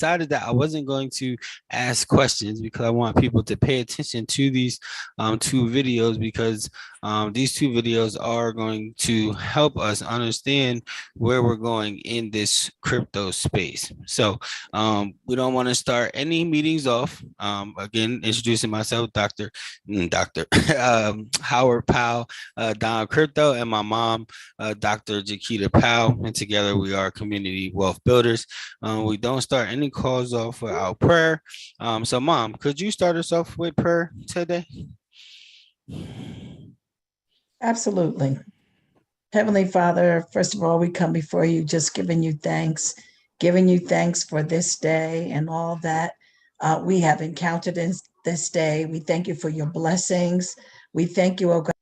decided that I wasn't going to ask questions because I want people to pay attention to these two videos, because these two videos are going to help us understand where we're going in this crypto space. So we don't want to start any meetings off. Again, introducing myself, Dr. Howard Powell, Don Crypto, and my mom, Dr. Jaquita Powell, and together we are community wealth builders. We don't start any calls off without prayer. So, Mom, could you start us off with prayer today? Absolutely. Heavenly Father, first of all, we come before you just giving you thanks for this day and all that we have encountered in this day. We thank you for your blessings. We thank you, oh God,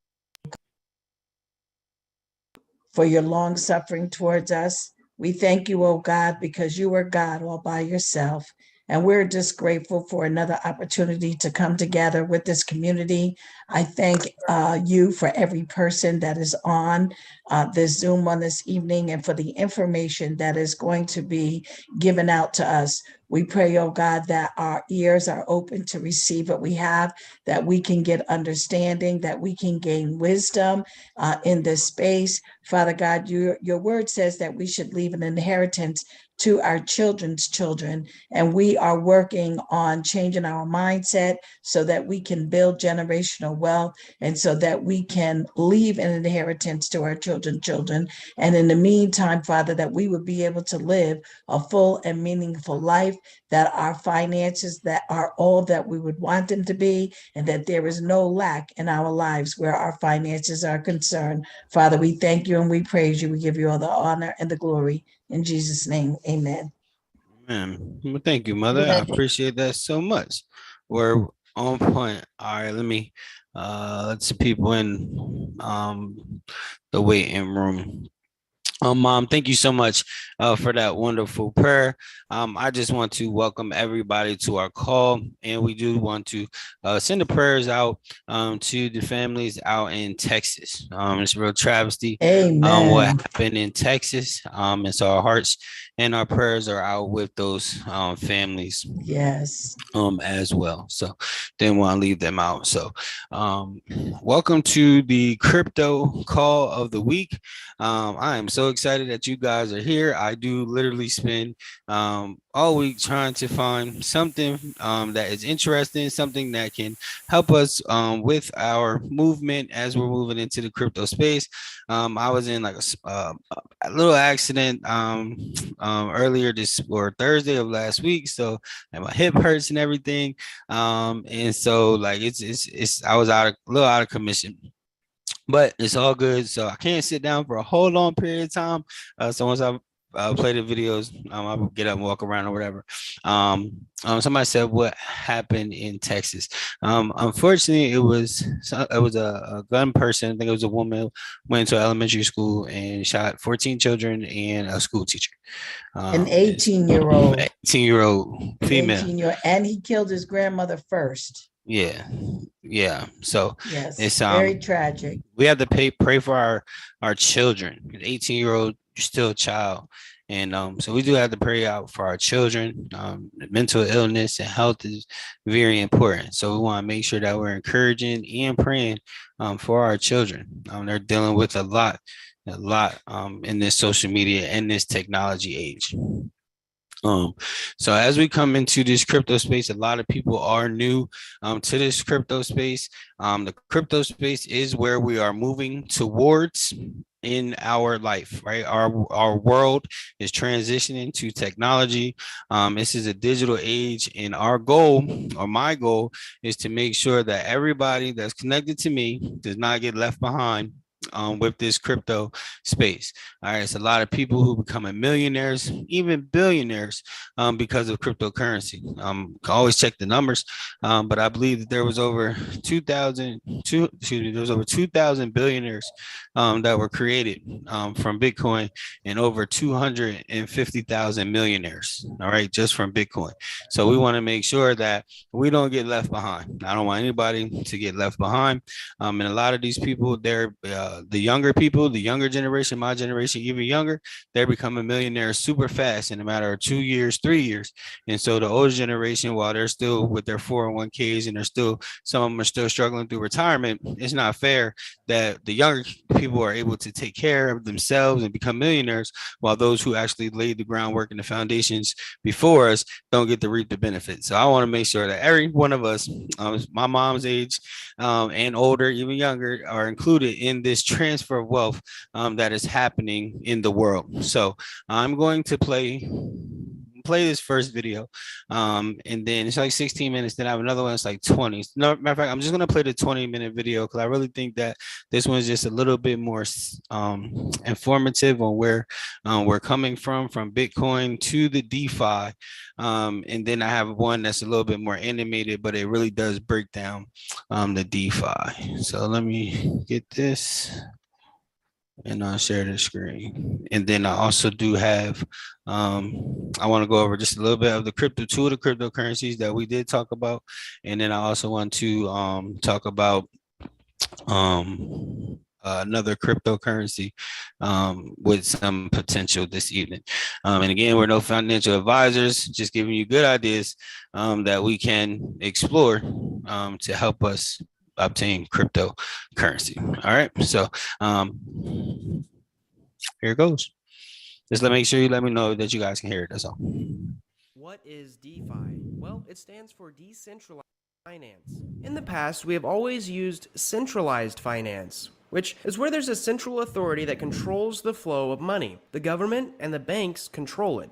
for your long suffering towards us. We thank you, oh God, because you are God all by yourself. And we're just grateful for another opportunity to come together with this community. I thank you for every person that is on this Zoom on this evening and for the information that is going to be given out to us. We pray, oh God, that our ears are open to receive what we have, that we can get understanding, that we can gain wisdom in this space. Father God, your word says that we should leave an inheritance to our children's children. And we are working on changing our mindset so that we can build generational wealth and so that we can leave an inheritance to our children's children. And in the meantime, Father, that we would be able to live a full and meaningful life, that our finances that are all that we would want them to be, and that there is no lack in our lives where our finances are concerned. Father, we thank you and we praise you. We give you all the honor and the glory. In Jesus' name, amen. Well, thank you, Mother. I appreciate that so much. We're on point. All right, let's people in the waiting room. Mom, thank you so much for that wonderful prayer. I just want to welcome everybody to our call, and we do want to send the prayers out to the families out in Texas. It's a real travesty what Amen. happened in Texas, and so our hearts and our prayers are out with those families Yes. as well. So didn't want to leave them out. So welcome to the crypto call of the week. I am so excited that you guys are here. I do literally spend all week trying to find something that is interesting, something that can help us with our movement as we're moving into the crypto space. I was in like a little accident earlier this or Thursday of last week, so and my hip hurts and everything. And so like it's I was a little out of commission, but it's all good. So I can't sit down for a whole long period of time. So once I play the videos, I'll get up and walk around or whatever. Somebody said what happened in Texas. Unfortunately, it was a gun person. I think it was a woman went to elementary school and shot 14 children and a school teacher. An 18-year-old. 18-year-old An female. 18-year-old, and he killed his grandmother first. Yeah. So Yes, it's very tragic. we have to pray for our children. An 18-year-old still a child. And so we do have to pray out for our children. Mental illness and health is very important. So we want to make sure that we're encouraging and praying for our children. They're dealing with a lot in this social media and this technology age. So as we come into this crypto space, a lot of people are new to this crypto space. The crypto space is where we are moving towards in our life, right? Our world is transitioning to technology. This is a digital age, and our goal, or my goal, is to make sure that everybody that's connected to me does not get left behind with this crypto space. All right, it's a lot of people who become millionaires, even billionaires, because of cryptocurrency. Can always check the numbers, but I believe that there was over 2,000 billionaires that were created from Bitcoin, and over 250,000 millionaires. All right, just from Bitcoin. So we want to make sure that we don't get left behind. I don't want anybody to get left behind. And a lot of these people, they're the younger people, the younger generation, my generation, even younger, they're becoming millionaires super fast in a matter of 2 years, 3 years. And so the older generation, while they're still with their 401ks and they're still, some of them are still struggling through retirement, it's not fair that the younger people are able to take care of themselves and become millionaires, while those who actually laid the groundwork and the foundations before us don't get to reap the benefits. So I want to make sure that every one of us, my mom's age and older, even younger, are included in this transfer of wealth that is happening in the world. So I'm going to play this first video, and then it's like 16 minutes. Then I have another one that's like 20. No, matter of fact, I'm just gonna play the 20-minute video because I really think that this one's just a little bit more informative on where we're coming from Bitcoin to the DeFi. And then I have one that's a little bit more animated, but it really does break down the DeFi. So let me get this and I'll share the screen. And then I also do have, I want to go over just a little bit of the two of the cryptocurrencies that we did talk about. And then I also want to talk about another cryptocurrency with some potential this evening. And again, we're no financial advisors, just giving you good ideas that we can explore to help us obtain cryptocurrency. All right, so here it goes. Just make sure you let me know that you guys can hear it. That's all. What is DeFi? Well, it stands for Decentralized Finance. In the past, we have always used centralized finance, which is where there's a central authority that controls the flow of money. The government and the banks control it.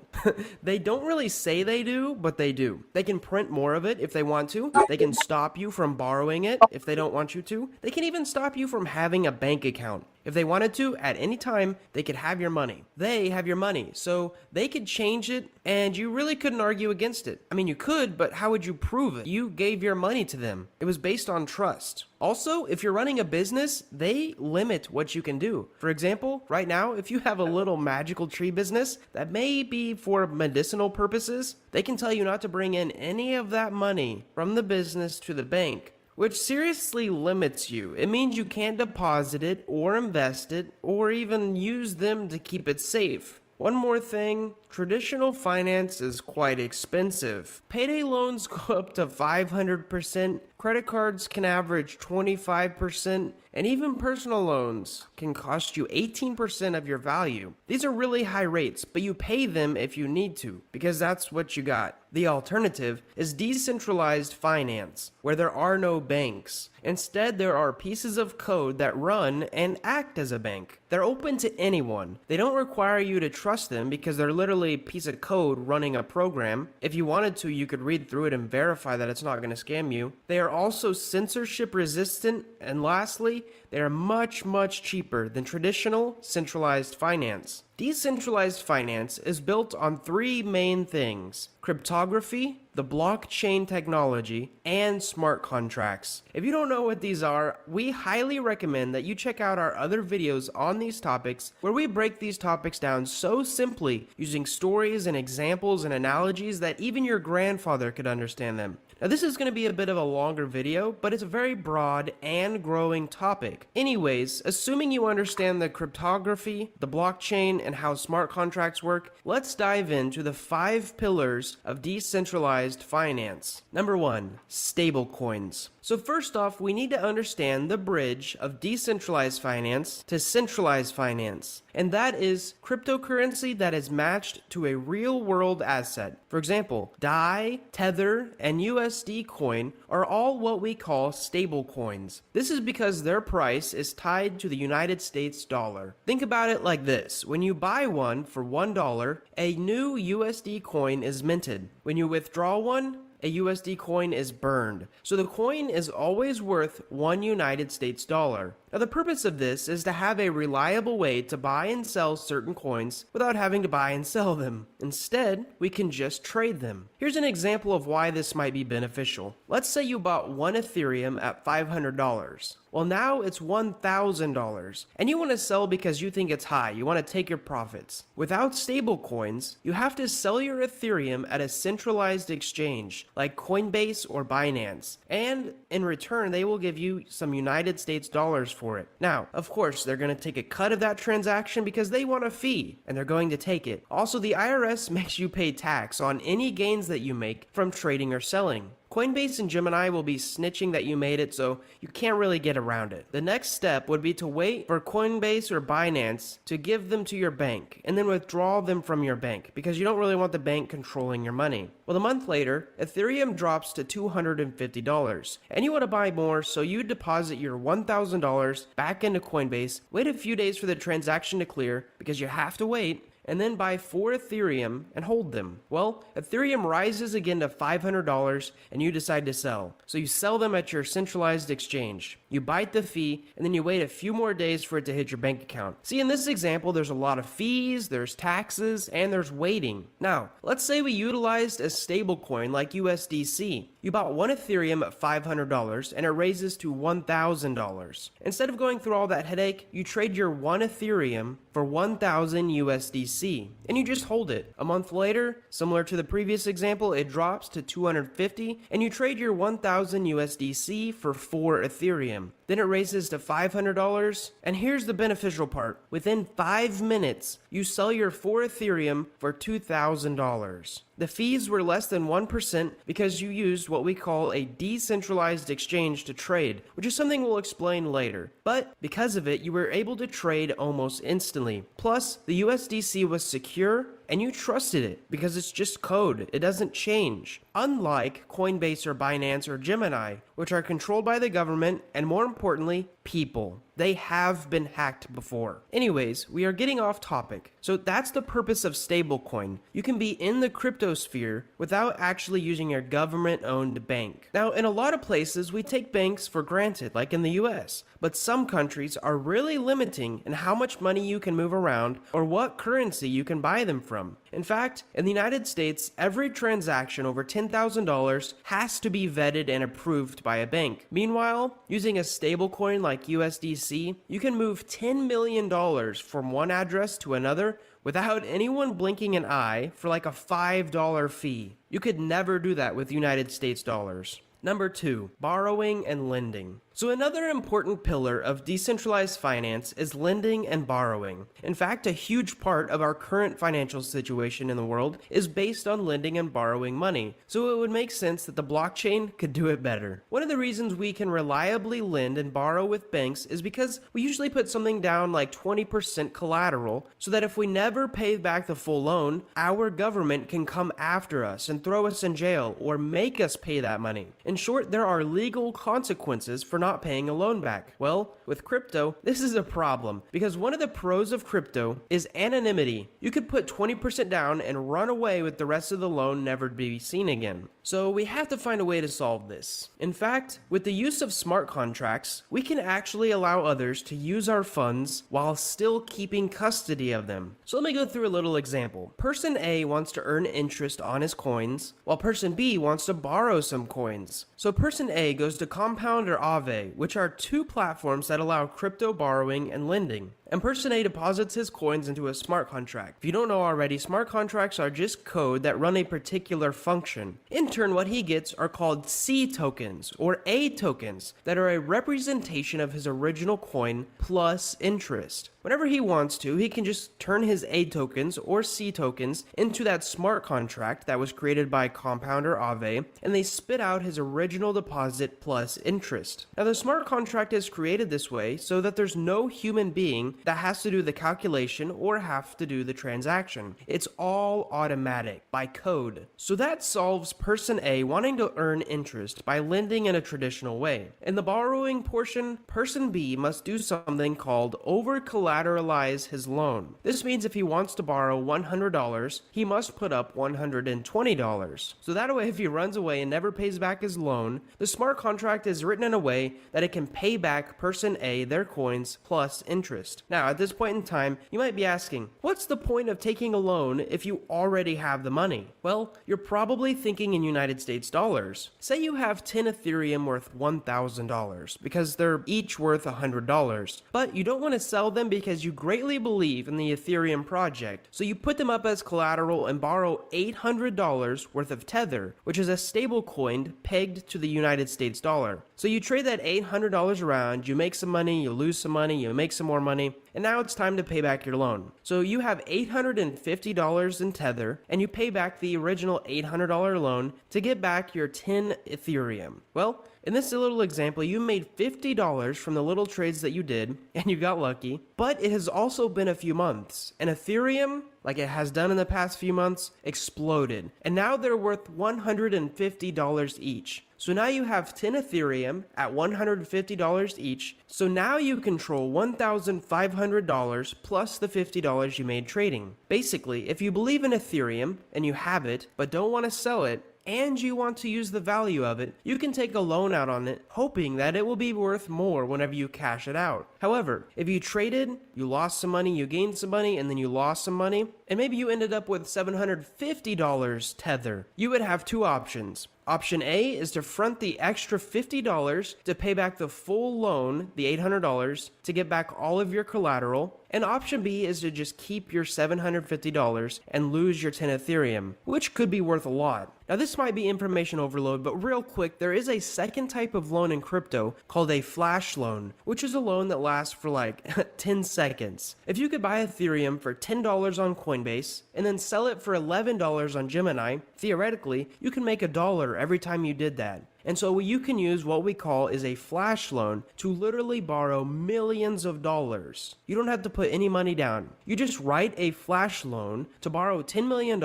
They don't really say they do, but they do. They can print more of it if they want to. They can stop you from borrowing it if they don't want you to. They can even stop you from having a bank account. If they wanted to, at any time, they could have your money. They have your money, so they could change it, and you really couldn't argue against it. I mean, you could, but how would you prove it? You gave your money to them. It was based on trust. Also, if you're running a business, they limit what you can do. For example, right now, if you have a little magical tree business that may be for medicinal purposes, they can tell you not to bring in any of that money from the business to the bank, which seriously limits you. It means you can't deposit it or invest it or even use them to keep it safe. One more thing, traditional finance is quite expensive. Payday loans go up to 500%, credit cards can average 25%, and even personal loans can cost you 18% of your value. These are really high rates, but you pay them if you need to, because that's what you got. The alternative is decentralized finance, where there are no banks. Instead, there are pieces of code that run and act as a bank. They're open to anyone. They don't require you to trust them because they're literally a piece of code running a program. If you wanted to, you could read through it and verify that it's not going to scam you. They are also censorship resistant, and lastly, they are much, much cheaper than traditional centralized finance. Decentralized finance is built on three main things: cryptography, the blockchain technology, and smart contracts. If you don't know what these are, we highly recommend that you check out our other videos on these topics, where we break these topics down so simply using stories and examples and analogies that even your grandfather could understand them. Now, this is going to be a bit of a longer video, but it's a very broad and growing topic. Anyways, assuming you understand the cryptography, the blockchain, and how smart contracts work, let's dive into the 5 pillars of decentralized finance. Number 1, stablecoins. So first off, we need to understand the bridge of decentralized finance to centralized finance, and that is cryptocurrency that is matched to a real-world asset. For example, DAI, Tether, and USD coin are all what we call stable coins. This is because their price is tied to the United States dollar. Think about it like this: when you buy one for $1, a new USD coin is minted. When you withdraw one, a USD coin is burned. So the coin is always worth $1 United States dollar. Now, the purpose of this is to have a reliable way to buy and sell certain coins without having to buy and sell them. Instead, we can just trade them. Here's an example of why this might be beneficial. Let's say you bought one Ethereum at $500. Well, now it's $1,000, and you want to sell because you think it's high. You want to take your profits. Without stable coins, you have to sell your Ethereum at a centralized exchange like Coinbase or Binance, and in return, they will give you some United States dollars for it. Now, of course, they're going to take a cut of that transaction because they want a fee, and they're going to take it. Also, the IRS makes you pay tax on any gains that you make from trading or selling. Coinbase and Gemini will be snitching that you made it, so you can't really get around it. The next step would be to wait for Coinbase or Binance to give them to your bank, and then withdraw them from your bank, because you don't really want the bank controlling your money. Well, a month later, Ethereum drops to $250, and you want to buy more, so you deposit your $1,000 back into Coinbase, wait a few days for the transaction to clear, because you have to wait, and then buy 4 Ethereum and hold them. Well, Ethereum rises again to $500 and you decide to sell. So you sell them at your centralized exchange. You bite the fee and then you wait a few more days for it to hit your bank account. See, in this example, there's a lot of fees, there's taxes, and there's waiting. Now, let's say we utilized a stablecoin like USDC. You bought 1 Ethereum at $500 and it raises to $1,000. Instead of going through all that headache, you trade your 1 Ethereum for 1,000 USDC. And you just hold it. A month later, similar to the previous example, it drops to 250 and you trade your 1,000 USDC for 4 Ethereum. Then it raises to $500, and here's the beneficial part. Within 5 minutes, you sell your 4 Ethereum for $2,000. The fees were less than 1% because you used what we call a decentralized exchange to trade, which is something we'll explain later. But because of it, you were able to trade almost instantly. Plus, the USDC was secure and you trusted it because it's just code. It doesn't change. Unlike Coinbase or Binance or Gemini, which are controlled by the government and more importantly, people. They have been hacked before. Anyways, we are getting off topic. So that's the purpose of stablecoin. You can be in the crypto sphere without actually using your government-owned bank. Now, in a lot of places, we take banks for granted, like in the US. But some countries are really limiting in how much money you can move around or what currency you can buy them from. In fact, in the United States, every transaction over $10,000 has to be vetted and approved by a bank. Meanwhile, using a stablecoin like USDC, you can move $10 million from one address to another without anyone blinking an eye for like a $5 fee. You could never do that with United States dollars. Number 2, borrowing and lending. So another important pillar of decentralized finance is lending and borrowing. In fact, a huge part of our current financial situation in the world is based on lending and borrowing money. So it would make sense that the blockchain could do it better. One of the reasons we can reliably lend and borrow with banks is because we usually put something down like 20% collateral so that if we never pay back the full loan, our government can come after us and throw us in jail or make us pay that money. In short, there are legal consequences for not paying a loan back. Well, with crypto, this is a problem because one of the pros of crypto is anonymity. You could put 20% down and run away with the rest of the loan never to be seen again. So we have to find a way to solve this. In fact, with the use of smart contracts, we can actually allow others to use our funds while still keeping custody of them. So let me go through a little example. Person A wants to earn interest on his coins, while person B wants to borrow some coins. So person A goes to Compound or Aave, which are 2 platforms that allow crypto borrowing and lending. And person A deposits his coins into a smart contract. If you don't know already, smart contracts are just code that run a particular function. In turn, what he gets are called C tokens or A tokens that are a representation of his original coin plus interest. Whenever he wants to, he can just turn his A tokens or C tokens into that smart contract that was created by Compound or Aave, and they spit out his original deposit plus interest. Now, the smart contract is created this way so that there's no human being that has to do the calculation or have to do the transaction. It's all automatic by code. So that solves person A wanting to earn interest by lending in a traditional way. In the borrowing portion, person B must do something called over-collateralize his loan. This means if he wants to borrow $100, he must put up $120. So that way, if he runs away and never pays back his loan, the smart contract is written in a way that it can pay back person A their coins plus interest. Now, at this point in time, you might be asking, what's the point of taking a loan if you already have the money? Well, you're probably thinking in United States dollars. Say you have 10 Ethereum worth $1,000 because they're each worth $100, but you don't want to sell them because you greatly believe in the Ethereum project, so you put them up as collateral and borrow $800 worth of Tether, which is a stable coin pegged to the United States dollar. So you trade that $800 around, you make some money, you lose some money, you make some more money, and now it's time to pay back your loan. So you have $850 in Tether, and you pay back the original $800 loan to get back your 10 Ethereum. Well, in this little example, you made $50 from the little trades that you did, and you got lucky, but it has also been a few months, and Ethereum, like it has done in the past few months, exploded, and now they're worth $150 each. So now you have 10 Ethereum at $150 each, so now you control $1,500 plus the $50 you made trading. Basically, if you believe in Ethereum, and you have it, but don't want to sell it, and you want to use the value of it, you can take a loan out on it, hoping that it will be worth more whenever you cash it out. However, if you traded, you lost some money, you gained some money, and then you lost some money, and maybe you ended up with $750 Tether, you would have two options. Option A is to front the extra $50 to pay back the full loan, the $800, to get back all of your collateral. And option B is to just keep your $750 and lose your 10 Ethereum, which could be worth a lot. Now this might be information overload, but real quick, there is a second type of loan in crypto called a flash loan, which is a loan that lasts for like 10 seconds. If you could buy Ethereum for $10 on Coinbase and then sell it for $11 on Gemini, theoretically, you can make $1 every time you did that. And so you can use what we call is a flash loan to literally borrow millions of dollars. You don't have to put any money down. You just write a flash loan to borrow $10 million.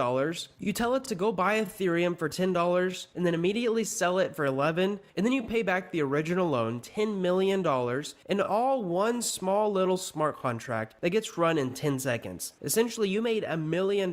You tell it to go buy Ethereum for $10 and then immediately sell it for $11. And then you pay back the original loan, $10 million, and all one small little smart contract that gets run in 10 seconds. Essentially, you made $1 million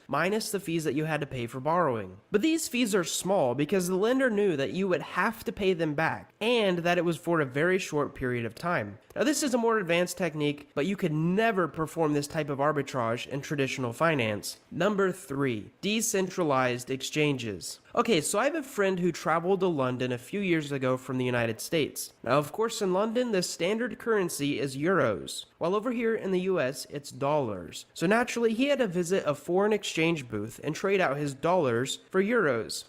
minus the fees that you had to pay for borrowing. But these fees are small because the lender knew that you would have to pay them back and that it was for a very short period of time. Now this is a more advanced technique, but you could never perform this type of arbitrage in traditional finance. Number 3, decentralized exchanges. Okay, so I have a friend who traveled to London a few years ago from the United States. Now, of course, in London, the standard currency is euros, while over here in the US, it's dollars. So naturally, he had to visit a foreign exchange booth and trade out his dollars for euros.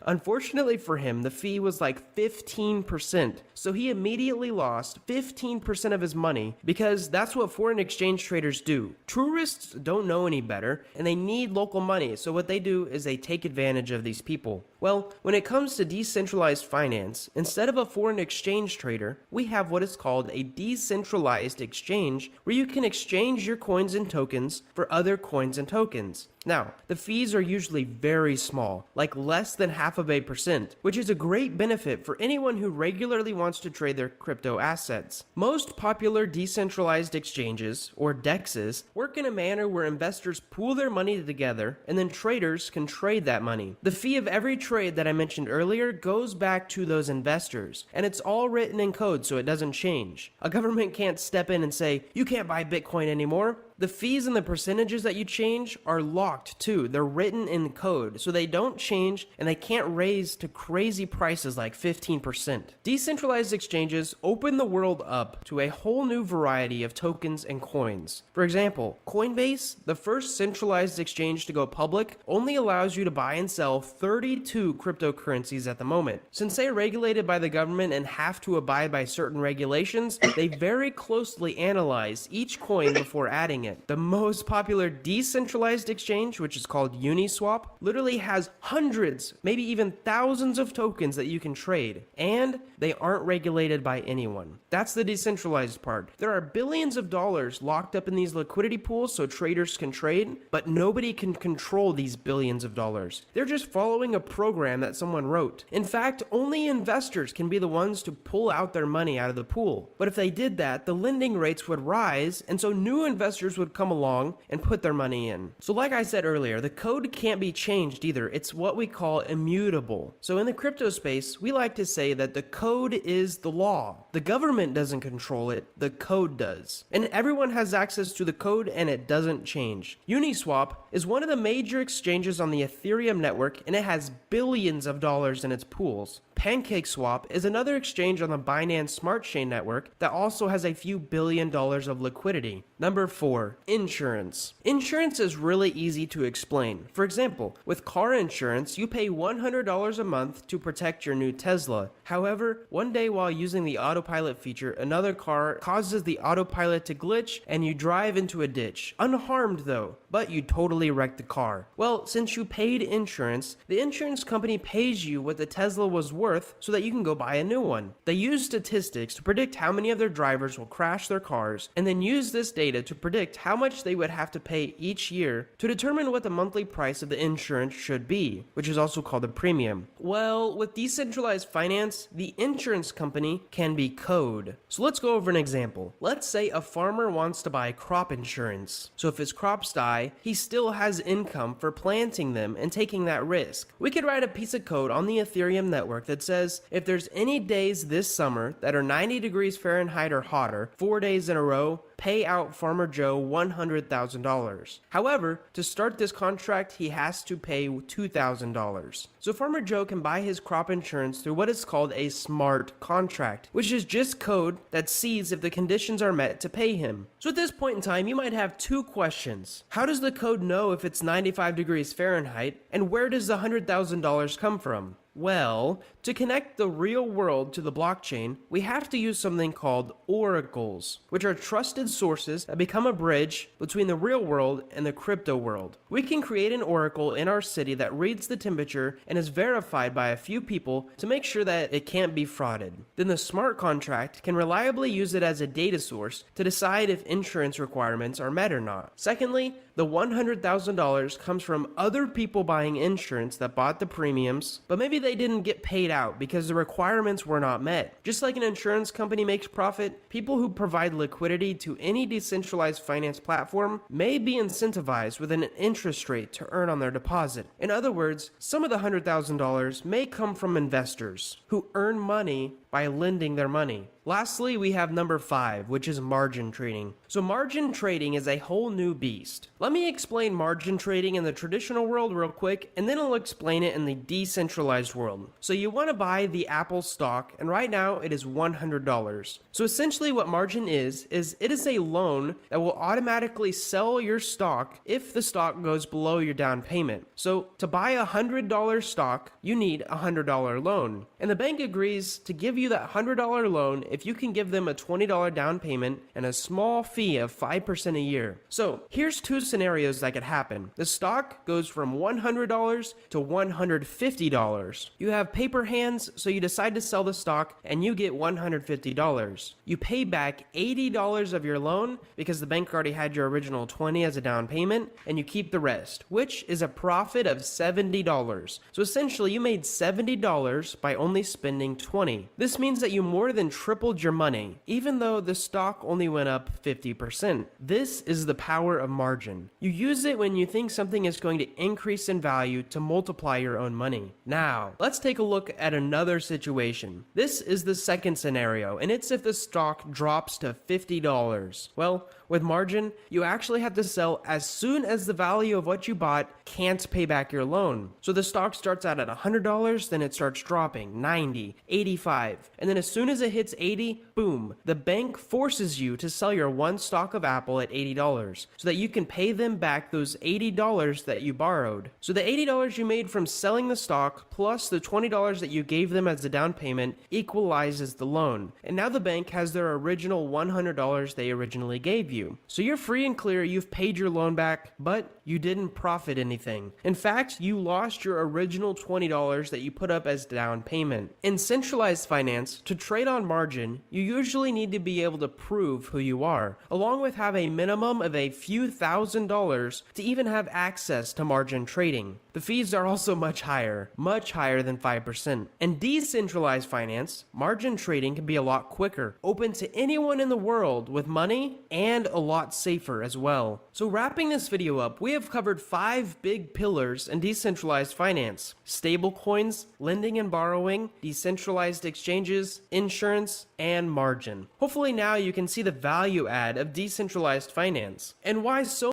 Unfortunately for him, the fee was like 15%. So he immediately lost 15% of his money because that's what foreign exchange traders do. Tourists don't know any better and they need local money. So what they do is they take advantage of these people. Well, when it comes to decentralized finance, instead of a foreign exchange trader, we have what is called a decentralized exchange where you can exchange your coins and tokens for other coins and tokens. Now, the fees are usually very small, like less than 0.5%, which is a great benefit for anyone who regularly wants to trade their crypto assets. Most popular decentralized exchanges, or DEXs, work in a manner where investors pool their money together and then traders can trade that money. The fee of every trade that I mentioned earlier goes back to those investors, and it's all written in code so it doesn't change. A government can't step in and say, you can't buy Bitcoin anymore. The fees and the percentages that you change are locked too. They're written in code, so they don't change and they can't raise to crazy prices like 15%. Decentralized exchanges open the world up to a whole new variety of tokens and coins. For example, Coinbase, the first centralized exchange to go public, only allows you to buy and sell 32 cryptocurrencies at the moment. Since they are regulated by the government and have to abide by certain regulations, they very closely analyze each coin before adding it. The most popular decentralized exchange, which is called Uniswap, literally has hundreds, maybe even thousands of tokens that you can trade, and they aren't regulated by anyone. That's the decentralized part. There are billions of dollars locked up in these liquidity pools so traders can trade, but nobody can control these billions of dollars. They're just following a program that someone wrote. In fact, only investors can be the ones to pull out their money out of the pool. But if they did that, the lending rates would rise, and so new investors would come along and put their money in. So like I said earlier, the code can't be changed either. It's what we call immutable. So in the crypto space, we like to say that the code is the law. The government doesn't control it, the code does. And everyone has access to the code and it doesn't change. Uniswap is one of the major exchanges on the Ethereum network and it has billions of dollars in its pools. PancakeSwap is another exchange on the Binance Smart Chain network that also has a few $billion of liquidity. Number 4, insurance. Insurance is really easy to explain. For example, with car insurance, you pay $100 a month to protect your new Tesla. However, one day while using the autopilot feature, another car causes the autopilot to glitch and you drive into a ditch. Unharmed though, but you totally wrecked the car. Well, since you paid insurance, the insurance company pays you what the Tesla was worth so that you can go buy a new one. They use statistics to predict how many of their drivers will crash their cars and then use this data to predict how much they would have to pay each year to determine what the monthly price of the insurance should be, which is also called a premium. Well, with decentralized finance, the insurance company can be code. So let's go over an example. Let's say a farmer wants to buy crop insurance. So if his crops die, he still has income for planting them and taking that risk. We could write a piece of code on the Ethereum network that says if there's any days this summer that are 90 degrees Fahrenheit or hotter, 4 days in a row, pay out Farmer Joe $100,000. However, to start this contract, he has to pay $2,000. So Farmer Joe can buy his crop insurance through what is called a smart contract, which is just code that sees if the conditions are met to pay him. So at this point in time, you might have two questions. How does the code know if it's 95 degrees Fahrenheit, and where does the $100,000 come from? Well, to connect the real world to the blockchain, we have to use something called oracles, which are trusted sources that become a bridge between the real world and the crypto world. We can create an oracle in our city that reads the temperature and is verified by a few people to make sure that it can't be frauded. Then the smart contract can reliably use it as a data source to decide if insurance requirements are met or not. Secondly, the $100,000 comes from other people buying insurance that bought the premiums, but maybe they didn't get paid out because the requirements were not met. Just like an insurance company makes profit, people who provide liquidity to any decentralized finance platform may be incentivized with an interest rate to earn on their deposit. In other words, some of the $100,000 may come from investors who earn money by lending their money. Lastly, we have number 5, which is margin trading. So margin trading is a whole new beast. Let me explain margin trading in the traditional world real quick, and then I'll explain it in the decentralized world. So you want to buy the Apple stock, and right now it is $100. So essentially what margin is it is a loan that will automatically sell your stock if the stock goes below your down payment. So to buy a $100 stock, you need a $100 loan. And the bank agrees to give you that $100 loan if you can give them a $20 down payment and a small fee of 5% a year. So here's two scenarios that could happen. The stock goes from $100 to $150. You have paper hands, so you decide to sell the stock and you get $150. You pay back $80 of your loan because the bank already had your original $20 as a down payment, and you keep the rest, which is a profit of $70. So essentially you made $70 by only spending $20. This means that you more than tripled your money, even though the stock only went up 50%. This is the power of margin. You use it when you think something is going to increase in value to multiply your own money. Now, let's take a look at another situation. This is the second scenario, and it's if the stock drops to $50. Well, with margin, you actually have to sell as soon as the value of what you bought can't pay back your loan. So the stock starts out at $100, then it starts dropping, 90, 85, and then as soon as it hits 80, boom, the bank forces you to sell your one stock of Apple at $80 so that you can pay them back those $80 that you borrowed. So the $80 you made from selling the stock plus the $20 that you gave them as the down payment equalizes the loan. And now the bank has their original $100 they originally gave you. So you're free and clear, you've paid your loan back, but you didn't profit anything. In fact, you lost your original $20 that you put up as down payment. In centralized finance, to trade on margin, you usually need to be able to prove who you are, along with have a minimum of a few $1,000s to even have access to margin trading. The fees are also much higher than 5%. In decentralized finance, margin trading can be a lot quicker, open to anyone in the world with money, and a lot safer as well. So wrapping this video up, we have covered 5 big pillars in decentralized finance: stablecoins, lending and borrowing, decentralized exchanges, insurance, and margin. Hopefully now you can see the value add of decentralized finance and why so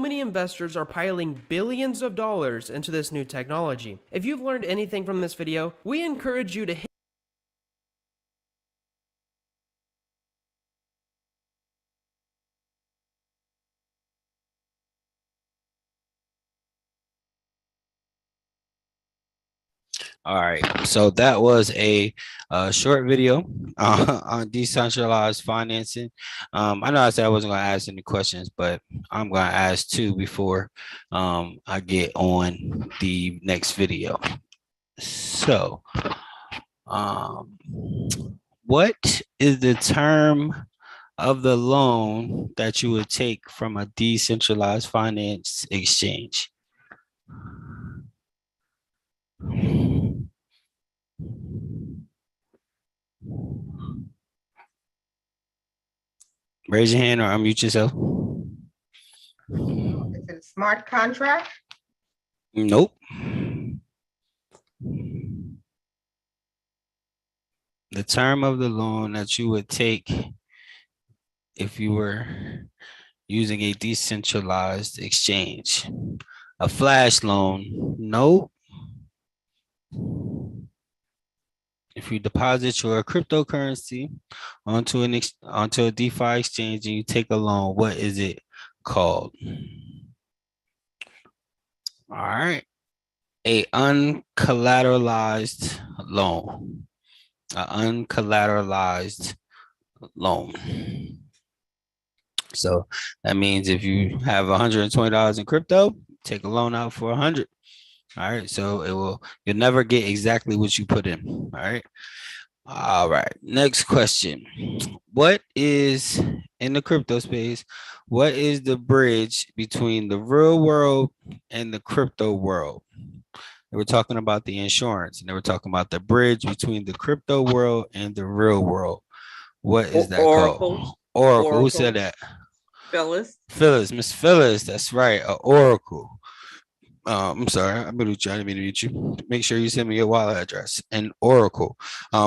many investors are piling billions of dollars into this new technology. If you've learned anything from this video, we encourage you to hit All right, so that was a short video on decentralized financing. I know I said I wasn't going to ask any questions, but I'm going to ask 2 before I get on the next video. So, what is the term of the loan that you would take from a decentralized finance exchange? Raise your hand or unmute yourself. Is it a smart contract? Nope. The term of the loan that you would take if you were using a decentralized exchange. A flash loan, nope. If you deposit your cryptocurrency onto a DeFi exchange and you take a loan, what is it called? All right, a uncollateralized loan. An uncollateralized loan. So that means if you have $120 in crypto, take a loan out for 100. All right, so you'll never get exactly what you put in. All right. All right. Next question. What is in the crypto space? What is the bridge between the real world and the crypto world? They were talking about the insurance, and they were talking about the bridge between the crypto world and the real world. What is that called? Oracle. Who said that? Phyllis. Phyllis, Miss Phyllis. That's right. An oracle. I'm sorry, I'm gonna try to meet you. Make sure you send me your wallet address. And Oracle.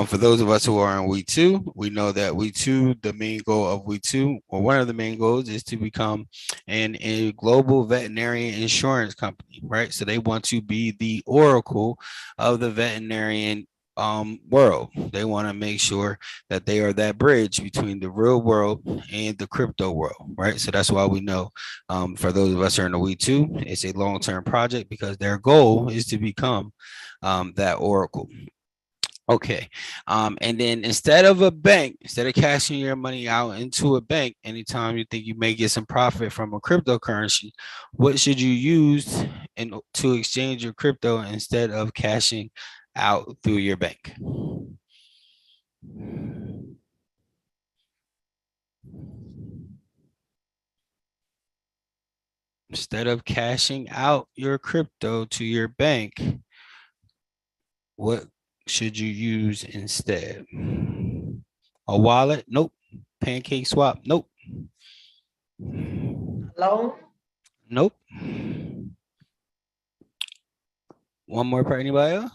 For those of us who are in We2, we know that We2, the main goal of We2, or one of the main goals, is to become a global veterinarian insurance company, right? So they want to be the Oracle of the veterinarian world. They want to make sure that they are that bridge between the real world and the crypto world, right? So that's why we know, for those of us who are in the We2, it's a long-term project because their goal is to become that Oracle. Okay. And then instead of cashing your money out into a bank, anytime you think you may get some profit from a cryptocurrency, what should you use to exchange your crypto instead of cashing out through your bank? Instead of cashing out your crypto to your bank, what should you use instead? A wallet? Nope. Pancake swap? Nope. Loan? Nope. One more for anybody else?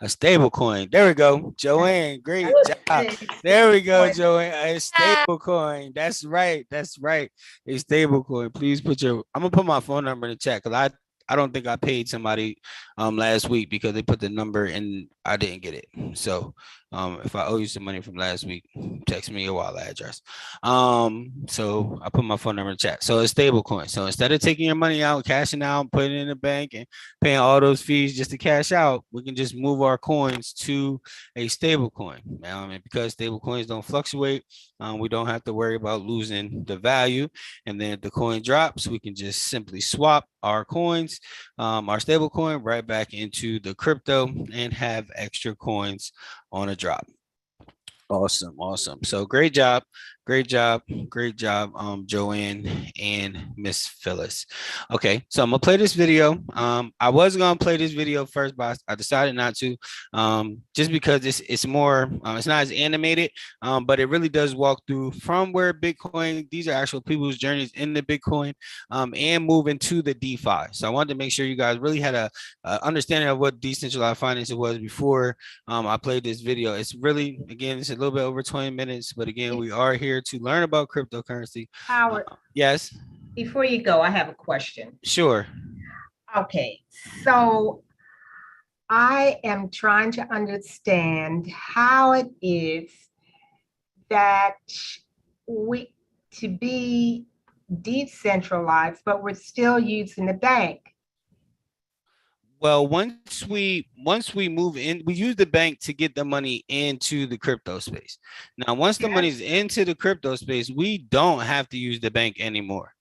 A stable coin. There we go. Joanne, great job. There we go, Joanne. A stable coin. That's right. That's right. A stable coin. Please put I'm gonna put my phone number in the chat because I don't think I paid somebody last week because they put the number and I didn't get it. So if I owe you some money from last week, text me your wallet address. So I put my phone number in the chat. So it's stable coin. So instead of taking your money out, cashing out, putting it in the bank and paying all those fees just to cash out, we can just move our coins to a stable coin. And because stable coins don't fluctuate, we don't have to worry about losing the value. And then if the coin drops, we can just simply swap our coins, our stable coin right back into the crypto and have extra coins on a drop. Awesome. So great job, Joanne and Miss Phyllis. Okay, so I'm gonna play this video. I was gonna play this video first, but I decided not to, just because it's more, it's not as animated, but it really does walk through from where Bitcoin. These are actual people's journeys in the Bitcoin, and moving to the DeFi. So I wanted to make sure you guys really had a understanding of what decentralized finance was before I played this video. It's really, again, it's a little bit over 20 minutes, but again, we are here to learn about cryptocurrency. Howard, Yes. before you go, I have a question. Sure. Okay, so I am trying to understand how it is that to be decentralized, but we're still using the bank. Well, once we move in, we use the bank to get the money into the crypto space. Now, once the money's into the crypto space, we don't have to use the bank anymore.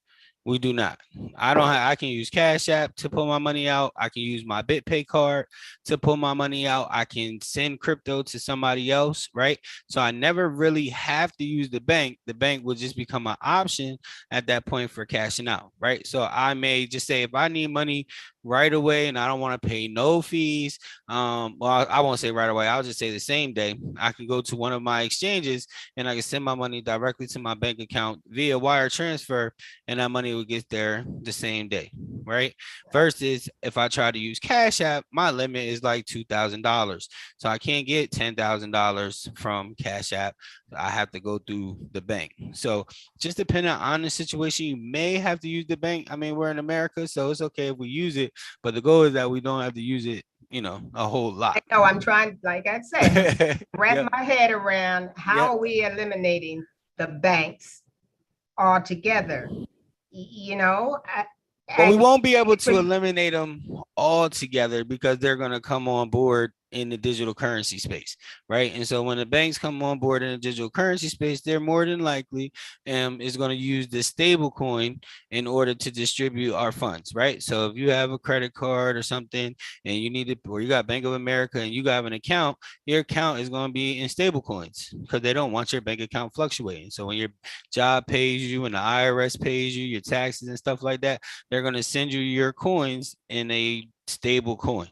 We do not. I can use Cash App to pull my money out. I can use my BitPay card to pull my money out. I can send crypto to somebody else, right? So I never really have to use the bank. The bank will just become an option at that point for cashing out, right? So I may just say, if I need money right away and I don't want to pay no fees, well, I won't say right away. I'll just say the same day. I can go to one of my exchanges and I can send my money directly to my bank account via wire transfer, and that money will get there the same day, right? Versus if I try to use Cash App, my limit is like $2,000. So I can't get $10,000 from Cash App. I have to go through the bank. So just depending on the situation, you may have to use the bank. I mean, we're in America, so it's okay if we use it, but the goal is that we don't have to use it, a whole lot. No, I'm trying, like I said, wrap Yep. my head around how Yep. are we eliminating the banks altogether? Well, we won't be able to eliminate them altogether because they're going to come on board in the digital currency space, right? And so when the banks come on board in the digital currency space, they're more than likely is going to use the stable coin in order to distribute our funds, right? So if you have a credit card or something and you need it, or you got Bank of America and you got an account, your account is going to be in stable coins because they don't want your bank account fluctuating. So when your job pays you and the IRS pays you, your taxes and stuff like that, they're going to send you your coins in a stable coin.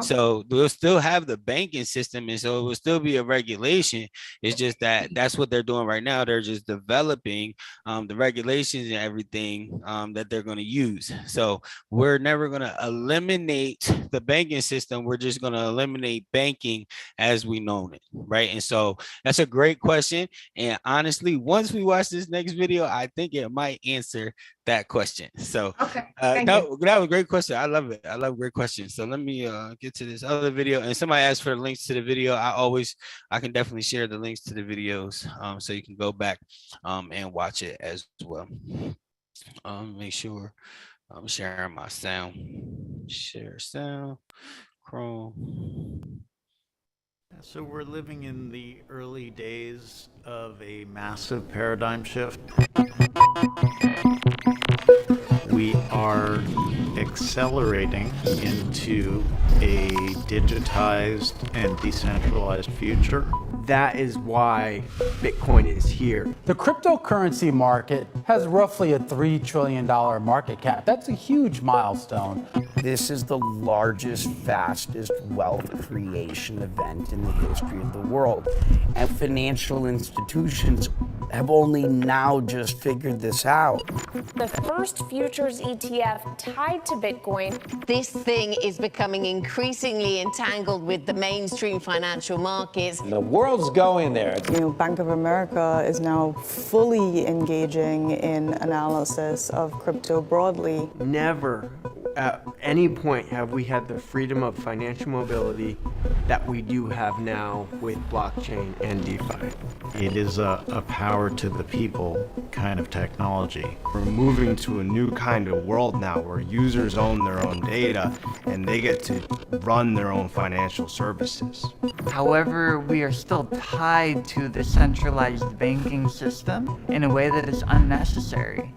So we'll still have the banking system, and so it will still be a regulation. It's just that that's what they're doing right now. They're just developing the regulations and everything that they're going to use. So we're never going to eliminate the banking system. We're just going to eliminate banking as we know it, right? And so that's a great question. And honestly, once we watch this next video, I think it might answer that question. So that was a great question. I love it. I love great questions. So let me get to this other video. And somebody asked for the links to the video. I can definitely share the links to the videos so you can go back and watch it as well. Make sure I'm sharing my sound. Share sound, Chrome. So we're living in the early days of a massive paradigm shift. We are accelerating into a digitized and decentralized future. That is why Bitcoin is here. The cryptocurrency market has roughly a $3 trillion market cap. That's a huge milestone. This is the largest, fastest wealth creation event in the history of the world. And financial institutions have only now just figured this out. The first futures ETF tied to Bitcoin. This thing is becoming increasingly entangled with the mainstream financial markets. The world's going there. Bank of America is now fully engaging in analysis of crypto broadly. Never at any point have we had the freedom of financial mobility that we do have now with blockchain and DeFi. It is a power to the people kind of technology. We're moving to a new kind of world now where users own their own data and they get to run their own financial services. However, we are still tied to the centralized banking system in a way that is unnecessary.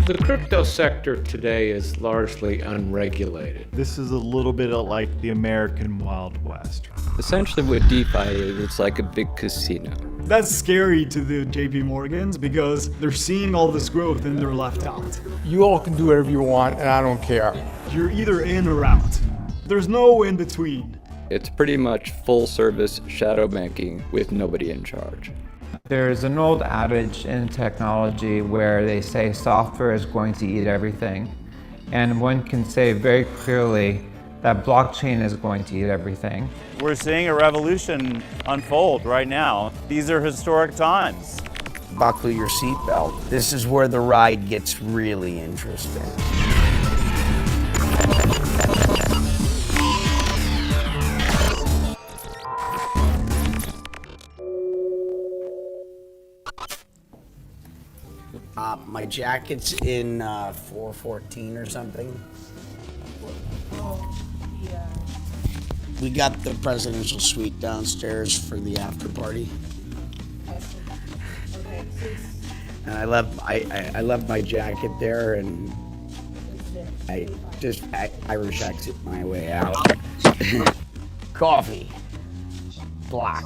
The crypto sector today is largely unregulated. This is a little bit like the American Wild West. Essentially what DeFi is, it's like a big casino. That's scary to the JP Morgans because they're seeing all this growth and they're left out. You all can do whatever you want and I don't care. You're either in or out. There's no in between. It's pretty much full service shadow banking with nobody in charge. There's an old adage in technology where they say software is going to eat everything. And one can say very clearly that blockchain is going to eat everything. We're seeing a revolution unfold right now. These are historic times. Buckle your seatbelt. This is where the ride gets really interesting. My jacket's in 414 or something. We got the presidential suite downstairs for the after party. And I left my jacket there, and I just Irish exit my way out. Coffee. Black.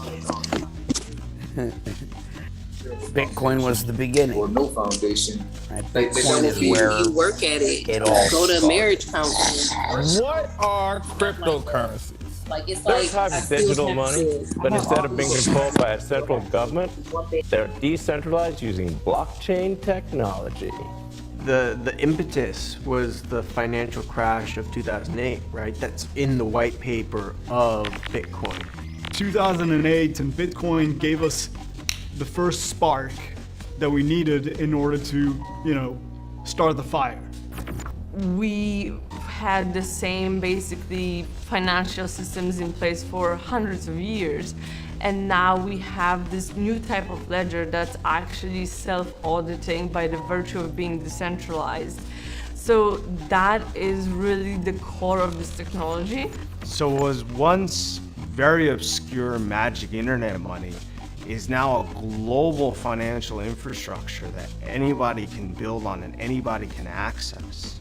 Bitcoin was the beginning. Or no foundation. Right? Like Bitcoin is where you work at it all go to started. marriage counseling. What are cryptocurrencies? Like it's They're like a type of digital money, but instead of being controlled by a central government, they're decentralized using blockchain technology. The impetus was the financial crash of 2008, right? That's in the white paper of Bitcoin. 2008 and Bitcoin gave us the first spark that we needed in order to, start the fire. We had the same basically financial systems in place for hundreds of years. And now we have this new type of ledger that's actually self-auditing by the virtue of being decentralized. So that is really the core of this technology. So what was once very obscure magic internet money is now a global financial infrastructure that anybody can build on and anybody can access.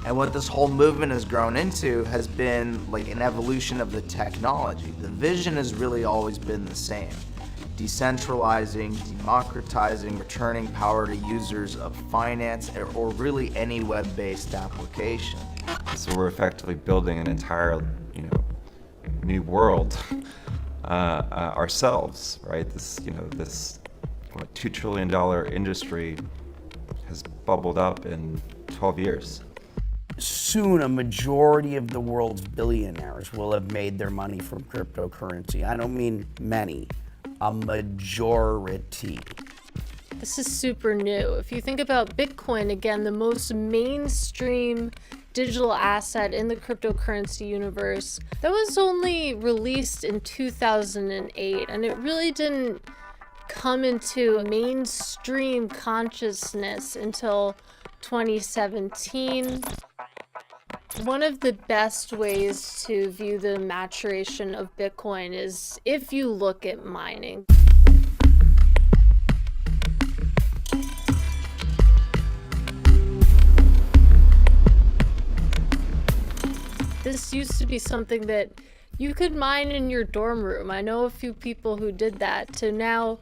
And what this whole movement has grown into has been like an evolution of the technology. The vision has really always been the same. Decentralizing, democratizing, returning power to users of finance or really any web-based application. So we're effectively building an entire, new world ourselves, right? This, this $2 trillion industry has bubbled up in 12 years. Soon, a majority of the world's billionaires will have made their money from cryptocurrency. I don't mean many, a majority. This is super new. If you think about Bitcoin, again, the most mainstream digital asset in the cryptocurrency universe, that was only released in 2008, and it really didn't come into mainstream consciousness until 2017. One of the best ways to view the maturation of Bitcoin is if you look at mining. This used to be something that you could mine in your dorm room. I know a few people who did that. To now,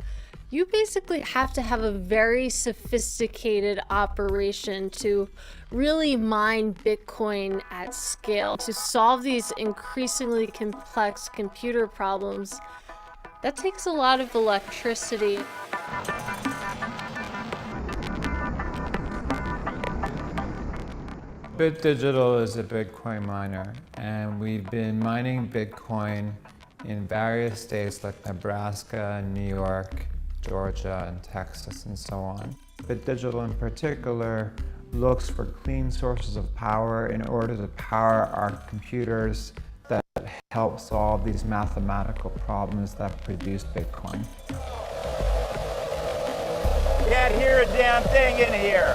you basically have to have a very sophisticated operation to really mine Bitcoin at scale. To solve these increasingly complex computer problems, that takes a lot of electricity. Bit Digital is a Bitcoin miner, and we've been mining Bitcoin in various states like Nebraska, New York, Georgia, and Texas, and so on. but digital in particular looks for clean sources of power in order to power our computers that help solve these mathematical problems that produce Bitcoin. Can't hear a damn thing in here.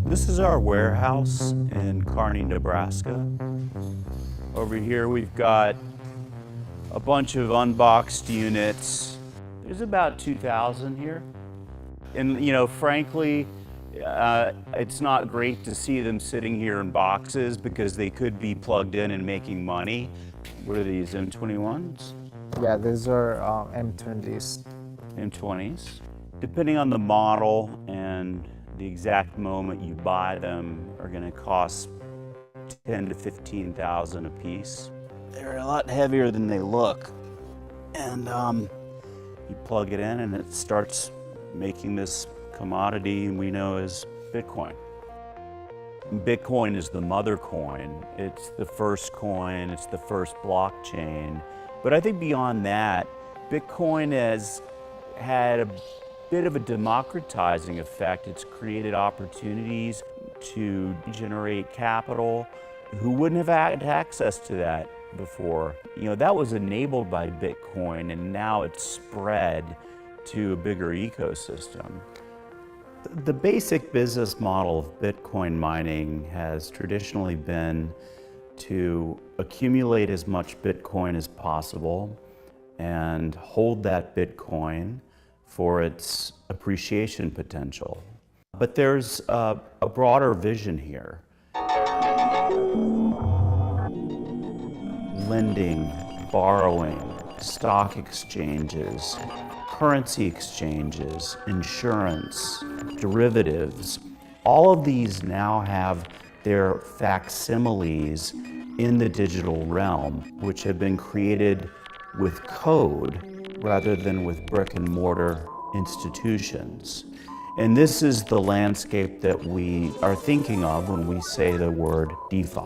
This is our warehouse in Kearney, Nebraska. Over here we've got a bunch of unboxed units. There's about 2,000 here. And frankly, it's not great to see them sitting here in boxes because they could be plugged in and making money. What are these, M21s? Yeah, these are M20s. M20s. Depending on the model and the exact moment you buy them are going to cost $10,000 to $15,000 a piece. They're a lot heavier than they look. And you plug it in and it starts making this commodity we know as Bitcoin. Bitcoin is the mother coin. It's the first coin, it's the first blockchain. But I think beyond that, Bitcoin has had a bit of a democratizing effect. It's created opportunities to generate capital who wouldn't have had access to that before. That was enabled by Bitcoin, and now it's spread to a bigger ecosystem. The basic business model of Bitcoin mining has traditionally been to accumulate as much Bitcoin as possible and hold that Bitcoin for its appreciation potential. But there's a broader vision here. Lending, borrowing, stock exchanges, currency exchanges, insurance, derivatives, all of these now have their facsimiles in the digital realm, which have been created with code rather than with brick and mortar institutions. And this is the landscape that we are thinking of when we say the word DeFi.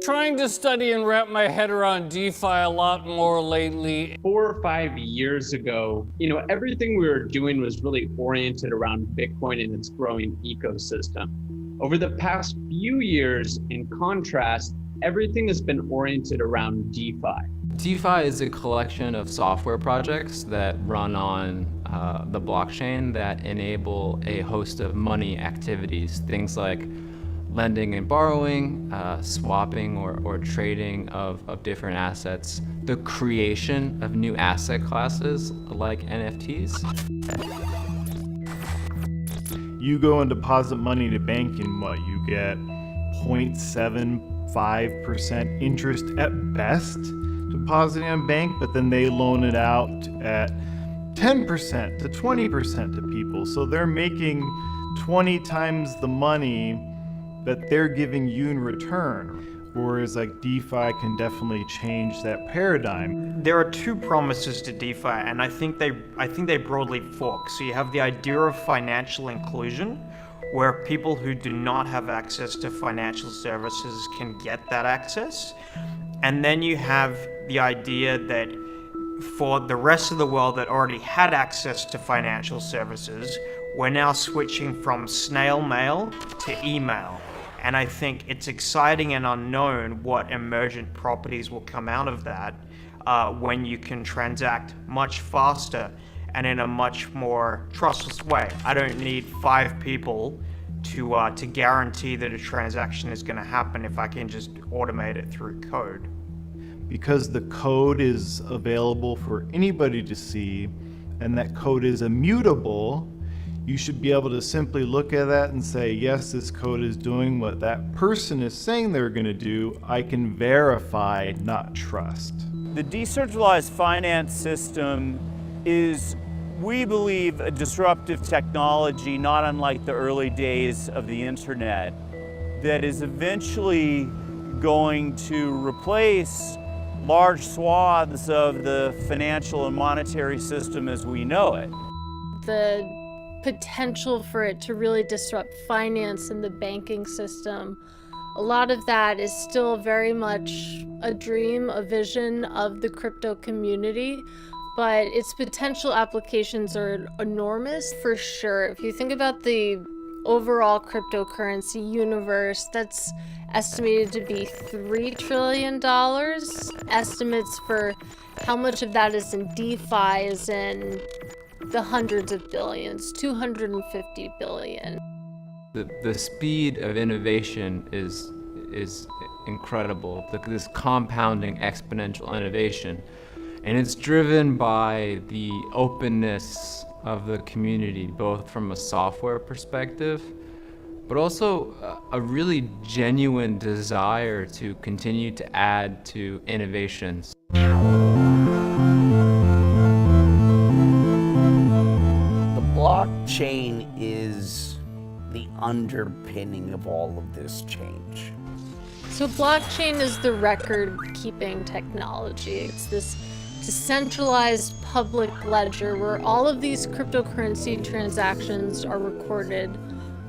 Trying to study and wrap my head around DeFi a lot more lately. 4 or 5 years ago, everything we were doing was really oriented around Bitcoin and its growing ecosystem. Over the past few years, in contrast, everything has been oriented around DeFi. DeFi is a collection of software projects that run on the blockchain that enable a host of money activities, things like lending and borrowing, swapping or trading of different assets, the creation of new asset classes like NFTs. You go and deposit money to bank and what? You get 0.75% interest at best depositing in a bank, but then they loan it out at 10% to 20% to people. So they're making 20 times the money that they're giving you in return. Whereas like DeFi can definitely change that paradigm. There are two promises to DeFi, and I think they broadly fork. So you have the idea of financial inclusion, where people who do not have access to financial services can get that access. And then you have the idea that for the rest of the world that already had access to financial services, we're now switching from snail mail to email. And I think it's exciting and unknown what emergent properties will come out of that when you can transact much faster and in a much more trustless way. I don't need 5 people to guarantee that a transaction is going to happen if I can just automate it through code. Because the code is available for anybody to see, and that code is immutable, you should be able to simply look at that and say, yes, this code is doing what that person is saying they're going to do. I can verify, not trust. The decentralized finance system is, we believe, a disruptive technology, not unlike the early days of the internet, that is eventually going to replace large swaths of the financial and monetary system as we know it. The potential for it to really disrupt finance and the banking system, A lot of that is still very much a dream, a vision of the crypto community, but its potential applications are enormous for sure. If you think about the overall cryptocurrency universe, that's estimated to be $3 trillion. Estimates for how much of that is in DeFi is in the hundreds of billions, 250 billion. The speed of innovation is incredible. This compounding exponential innovation, and it's driven by the openness of the community, both from a software perspective, but also a really genuine desire to continue to add to innovations. The blockchain is the underpinning of all of this change. So blockchain is the record-keeping technology. It's this decentralized public ledger where all of these cryptocurrency transactions are recorded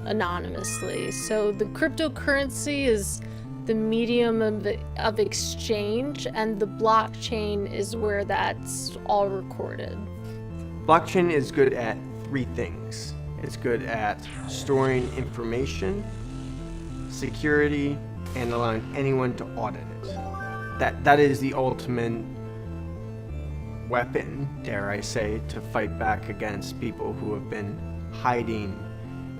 anonymously. So the cryptocurrency is the medium of exchange, and the blockchain is where that's all recorded. Blockchain is good at three things. It's good at storing information, security, and allowing anyone to audit it. That is the ultimate weapon, dare I say, to fight back against people who have been hiding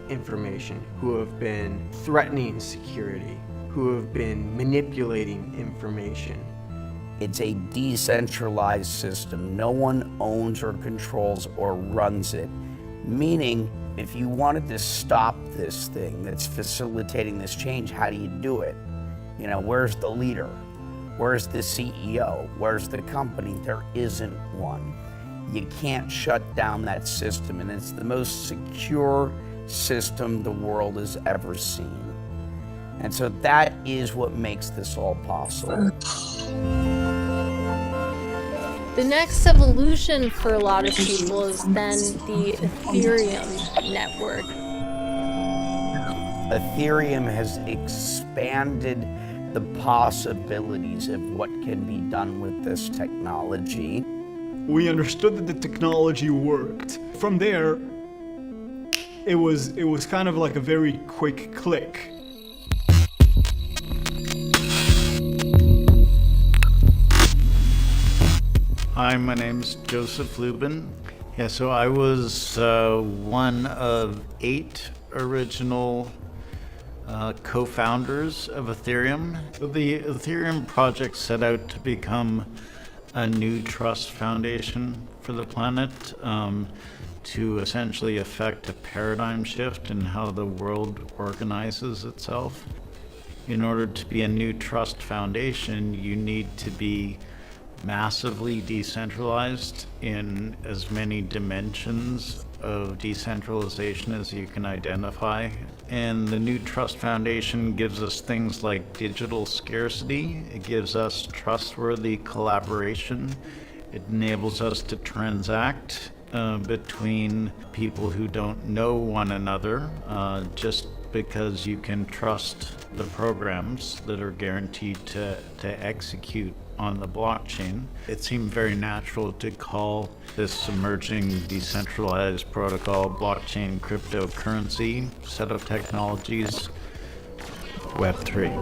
information, who have been threatening security, who have been manipulating information. It's a decentralized system. No one owns or controls or runs it. Meaning, if you wanted to stop this thing that's facilitating this change, how do you do it? You know, where's the leader? Where's the CEO? Where's the company? There isn't one. You can't shut down that system, and it's the most secure system the world has ever seen. And so that is what makes this all possible. The next evolution for a lot of people is then the Ethereum Network. Ethereum has expanded the possibilities of what can be done with this technology. We understood that the technology worked. From there, it was kind of like a very quick click. Hi, my name's Joseph Lubin. Yeah, so I was one of 8 original co-founders of Ethereum. The Ethereum project set out to become a new trust foundation for the planet, to essentially effect a paradigm shift in how the world organizes itself. In order to be a new trust foundation, you need to be massively decentralized in as many dimensions of decentralization as you can identify. And the new trust foundation gives us things like digital scarcity. It gives us trustworthy collaboration. It enables us to transact between people who don't know one another, just because you can trust the programs that are guaranteed to execute on the blockchain. It seemed very natural to call this emerging decentralized protocol, blockchain cryptocurrency set of technologies, Web3.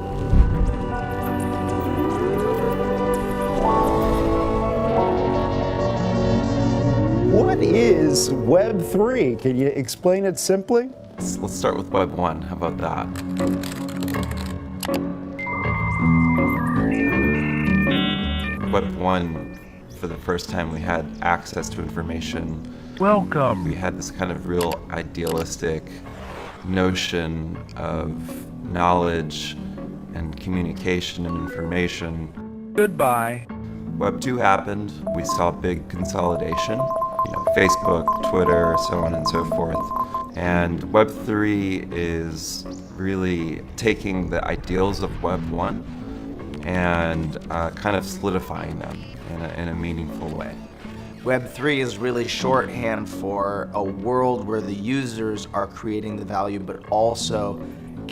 What is Web3? Can you explain it simply? Let's start with Web 1. How about that? Web 1, for the first time, we had access to information. Welcome. We had this kind of real idealistic notion of knowledge and communication and information. Goodbye. Web 2 happened. We saw big consolidation. Facebook, Twitter, so on and so forth. And Web 3 is really taking the ideals of Web 1 and kind of solidifying them in a meaningful way. Web3 is really shorthand for a world where the users are creating the value, but also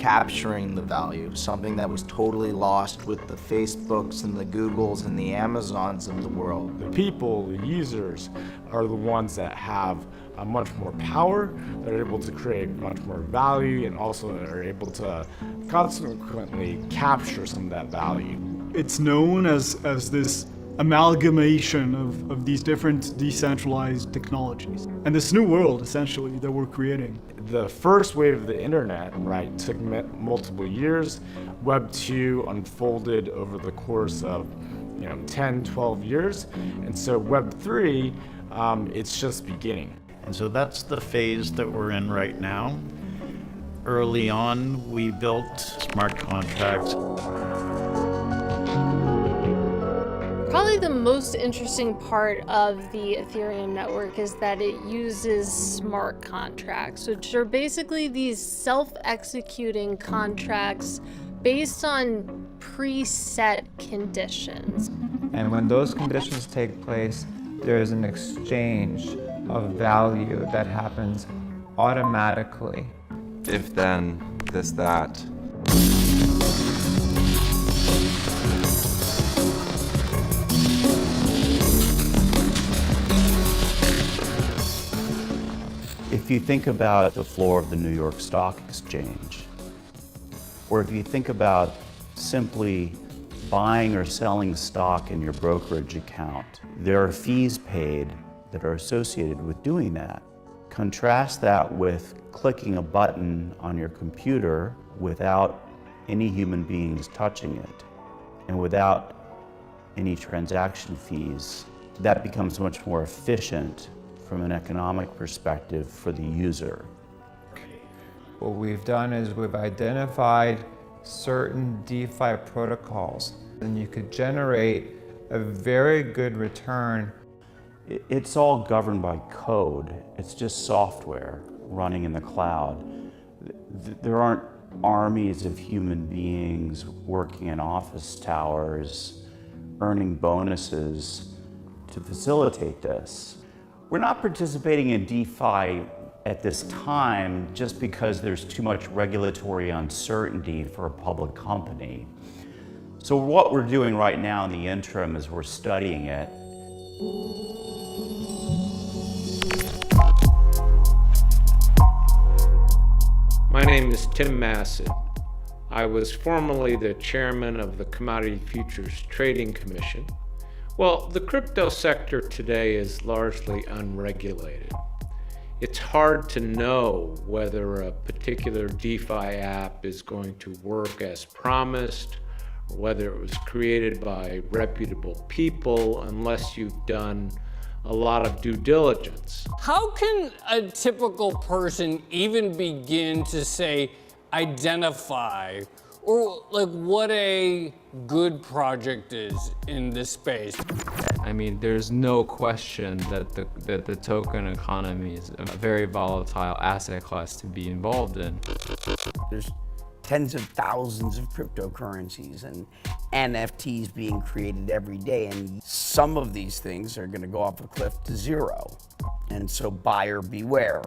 recapturing the value, something that was totally lost with the Facebooks and the Googles and the Amazons of the world. The people, the users, are the ones that have much more power, that are able to create much more value, and also are able to consequently capture some of that value. It's known as this amalgamation of these different decentralized technologies and this new world essentially that we're creating. The first wave of the internet, right, took multiple years. Web 2 unfolded over the course of 10, 12 years. And so Web 3, it's just beginning. And so that's the phase that we're in right now. Early on, we built smart contracts. Probably the most interesting part of the Ethereum network is that it uses smart contracts, which are basically these self-executing contracts based on preset conditions. And when those conditions take place, there is an exchange of value that happens automatically. If then, this, that. If you think about the floor of the New York Stock Exchange, or if you think about simply buying or selling stock in your brokerage account, there are fees paid that are associated with doing that. Contrast that with clicking a button on your computer without any human beings touching it and without any transaction fees. That becomes much more efficient from an economic perspective for the user. What we've done is we've identified certain DeFi protocols, and you could generate a very good return. It's all governed by code. It's just software running in the cloud. There aren't armies of human beings working in office towers, earning bonuses to facilitate this. We're not participating in DeFi at this time just because there's too much regulatory uncertainty for a public company. So what we're doing right now in the interim is we're studying it. My name is Tim Massett. I was formerly the chairman of the Commodity Futures Trading Commission. Well, the crypto sector today is largely unregulated. It's hard to know whether a particular DeFi app is going to work as promised, or whether it was created by reputable people unless you've done a lot of due diligence. How can a typical person even begin to say, identify, or like what a good project is in this space? I mean, there's no question that the token economy is a very volatile asset class to be involved in. There's tens of thousands of cryptocurrencies and NFTs being created every day, and some of these things are going to go off a cliff to zero. And so buyer beware.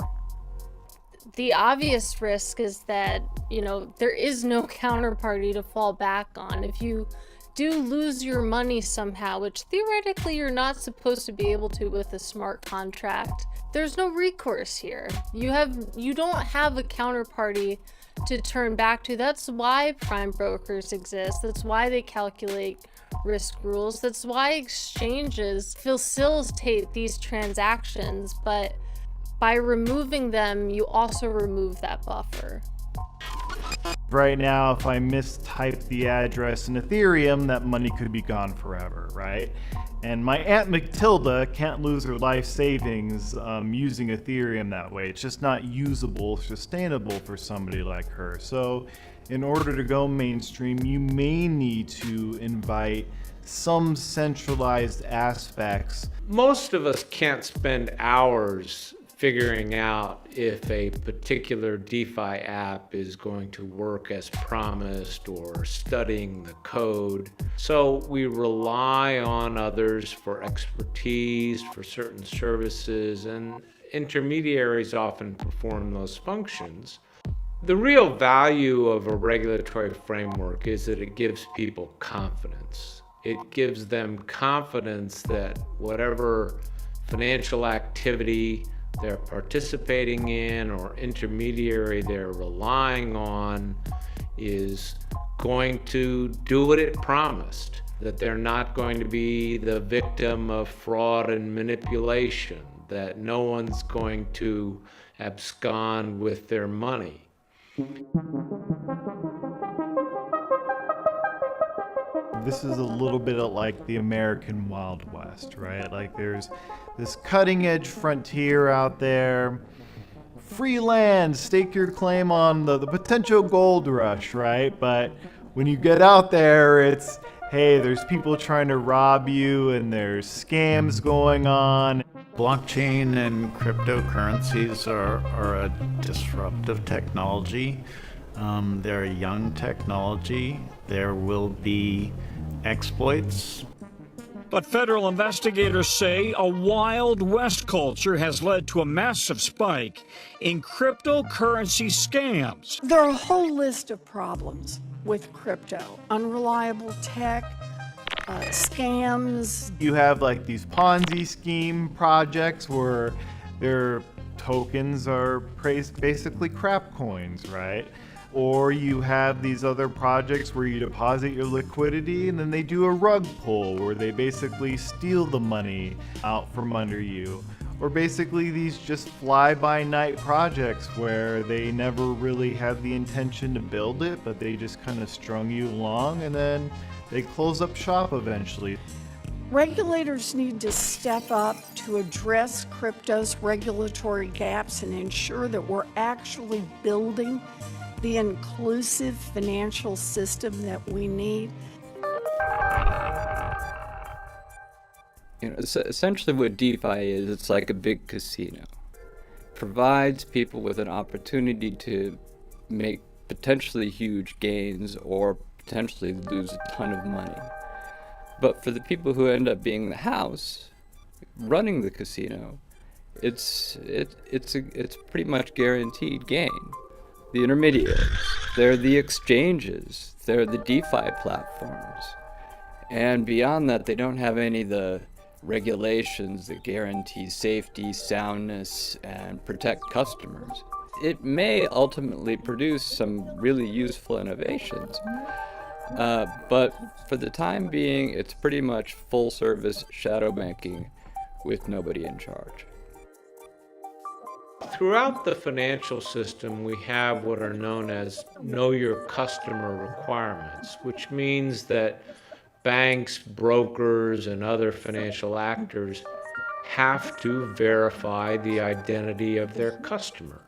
The obvious risk is that, there is no counterparty to fall back on. If you do lose your money somehow, which theoretically you're not supposed to be able to with a smart contract, there's no recourse here. You don't have a counterparty to turn back to. That's why prime brokers exist. That's why they calculate risk rules. That's why exchanges facilitate these transactions, but by removing them, you also remove that buffer. Right now, if I mistype the address in Ethereum, that money could be gone forever, right? And my Aunt Matilda can't lose her life savings using Ethereum that way. It's just not usable, sustainable for somebody like her. So in order to go mainstream, you may need to invite some centralized aspects. Most of us can't spend hours figuring out if a particular DeFi app is going to work as promised or studying the code. So we rely on others for expertise, for certain services, and intermediaries often perform those functions. The real value of a regulatory framework is that it gives people confidence. It gives them confidence that whatever financial activity they're participating in or intermediary they're relying on is going to do what it promised, that they're not going to be the victim of fraud and manipulation, that no one's going to abscond with their money. This is a little bit like the American Wild West, right? Like there's this cutting edge frontier out there. Free land, stake your claim on the potential gold rush, right? But when you get out there, it's, hey, there's people trying to rob you and there's scams going on. Blockchain and cryptocurrencies are a disruptive technology. They're a young technology. There will be exploits. But federal investigators say a Wild West culture has led to a massive spike in cryptocurrency scams. There are a whole list of problems with crypto. Unreliable tech, scams. You have like these Ponzi scheme projects where their tokens are basically crap coins, right? Or you have these other projects where you deposit your liquidity and then they do a rug pull where they basically steal the money out from under you. Or basically these just fly-by-night projects where they never really had the intention to build it, but they just kind of strung you along and then they close up shop eventually. Regulators need to step up to address crypto's regulatory gaps and ensure that we're actually building the inclusive financial system that we need. You know, essentially what DeFi is, it's like a big casino. Provides people with an opportunity to make potentially huge gains or potentially lose a ton of money. But for the people who end up being the house running the casino, it's pretty much guaranteed gain. The intermediaries, they're the exchanges, they're the DeFi platforms. And beyond that, they don't have any of the regulations that guarantee safety, soundness, and protect customers. It may ultimately produce some really useful innovations, but for the time being, it's pretty much full service shadow banking with nobody in charge. Throughout the financial system, we have what are known as know your customer requirements, which means that banks, brokers, and other financial actors have to verify the identity of their customer.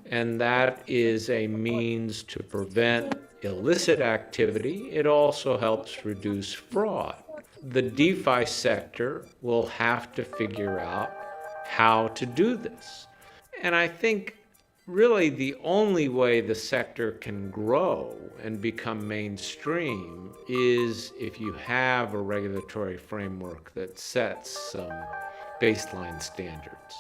And that is a means to prevent illicit activity. It also helps reduce fraud. The DeFi sector will have to figure out how to do this. And I think really the only way the sector can grow and become mainstream is if you have a regulatory framework that sets some baseline standards.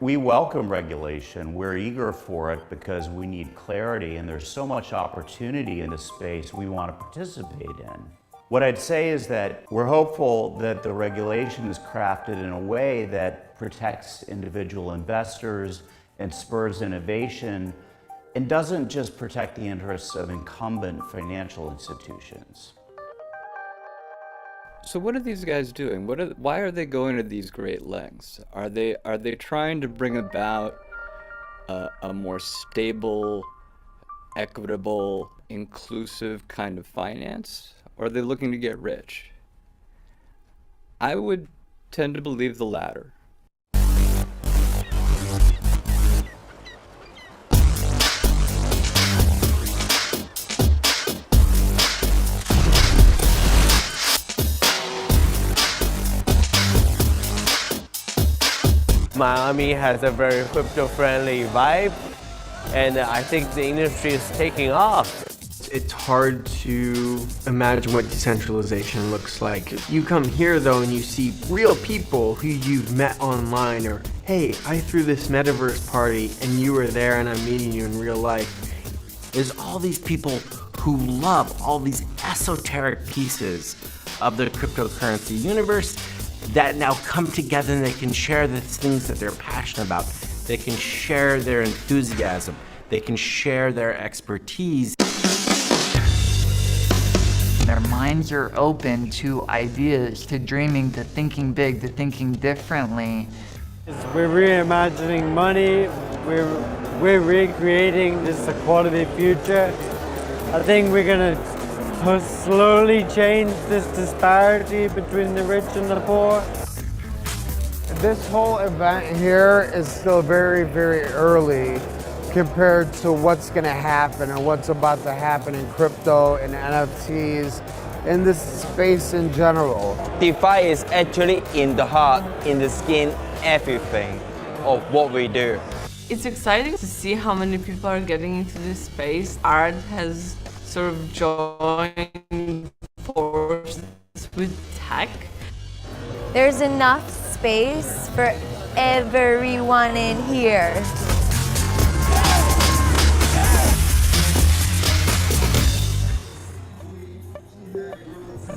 We welcome regulation. We're eager for it because we need clarity, and there's so much opportunity in the space we want to participate in. What I'd say is that we're hopeful that the regulation is crafted in a way that protects individual investors and spurs innovation and doesn't just protect the interests of incumbent financial institutions. So what are these guys doing? Why are they going to these great lengths? Are they trying to bring about a more stable, equitable, inclusive kind of finance? Or are they looking to get rich? I would tend to believe the latter. Miami has a very crypto-friendly vibe, and I think the industry is taking off. It's hard to imagine what decentralization looks like. You come here though and you see real people who you've met online or hey, I threw this metaverse party and you were there and I'm meeting you in real life. There's all these people who love all these esoteric pieces of the cryptocurrency universe that now come together and they can share the things that they're passionate about. They can share their enthusiasm. They can share their expertise. Their minds are open to ideas, to dreaming, to thinking big, to thinking differently. We're reimagining money. We're recreating this equality future. I think we're gonna slowly change this disparity between the rich and the poor. This whole event here is still very, very early compared to what's going to happen and what's about to happen in crypto and NFTs in this space in general. DeFi is actually in the heart, in the skin, everything of what we do. It's exciting to see how many people are getting into this space. Art has sort of joined forces with tech. There's enough space for everyone in here.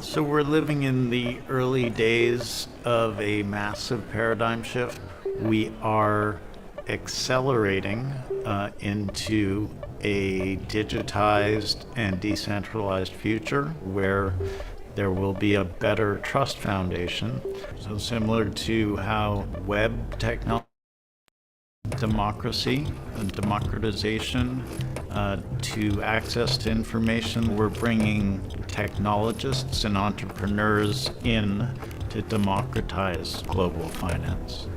So we're living in the early days of a massive paradigm shift. We are accelerating into a digitized and decentralized future where there will be a better trust foundation. So similar to how web technology, democracy and democratization to access to information, we're bringing technologists and entrepreneurs in to democratize global finance.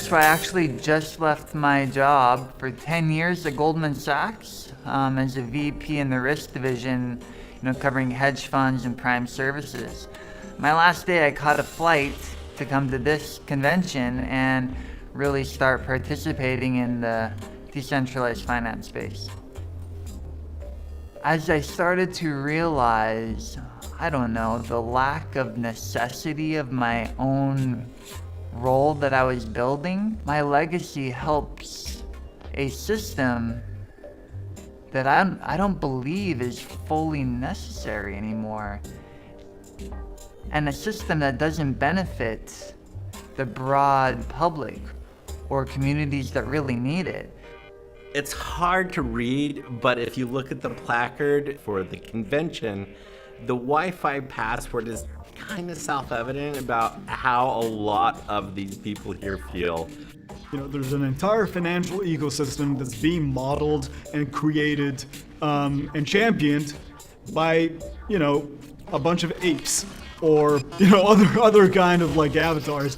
So I actually just left my job for 10 years at Goldman Sachs as a VP in the risk division, covering hedge funds and prime services. My last day, I caught a flight to come to this convention and really start participating in the decentralized finance space. As I started to realize, the lack of necessity of my own role that I was building, my legacy helps a system that I don't believe is fully necessary anymore. And a system that doesn't benefit the broad public or communities that really need it. It's hard to read, but if you look at the placard for the convention, the Wi-Fi password is kind of self-evident about how a lot of these people here feel. There's an entire financial ecosystem that's being modeled and created and championed by, a bunch of apes or, other kind of avatars.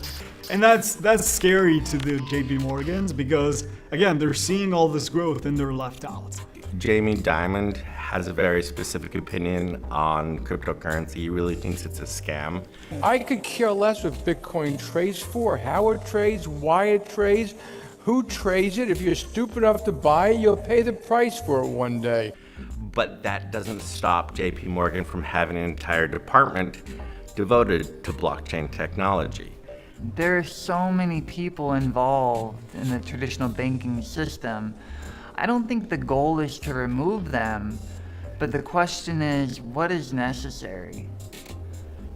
And that's scary to the JP Morgans because, again, they're seeing all this growth and they're left out. Jamie Dimon has a very specific opinion on cryptocurrency. He really thinks it's a scam. I could care less what Bitcoin trades for, how it trades, why it trades, who trades it. If you're stupid enough to buy it, you'll pay the price for it one day. But that doesn't stop JP Morgan from having an entire department devoted to blockchain technology. There are so many people involved in the traditional banking system. I don't think the goal is to remove them, but the question is, what is necessary?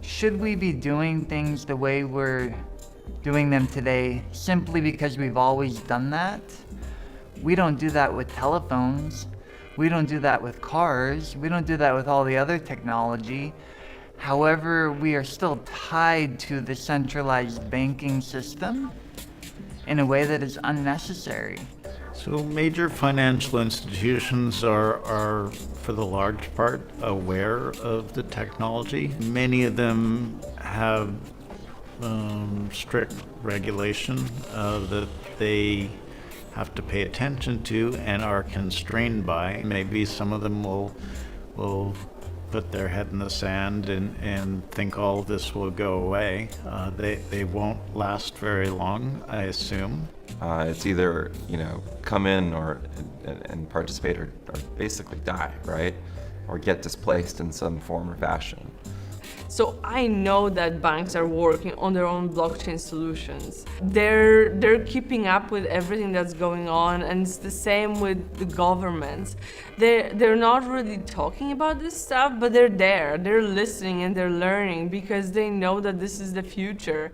Should we be doing things the way we're doing them today simply because we've always done that? We don't do that with telephones. We don't do that with cars. We don't do that with all the other technology. However, we are still tied to the centralized banking system in a way that is unnecessary. So major financial institutions are, for the large part, aware of the technology. Many of them have strict regulation that they have to pay attention to and are constrained by. Maybe some of them will put their head in the sand and think all of this will go away. They won't last very long, I assume. It's either, come in and participate or basically die, right? Or get displaced in some form or fashion. So I know that banks are working on their own blockchain solutions. They're keeping up with everything that's going on, and it's the same with the governments. They're not really talking about this stuff, but they're there. They're listening and they're learning because they know that this is the future.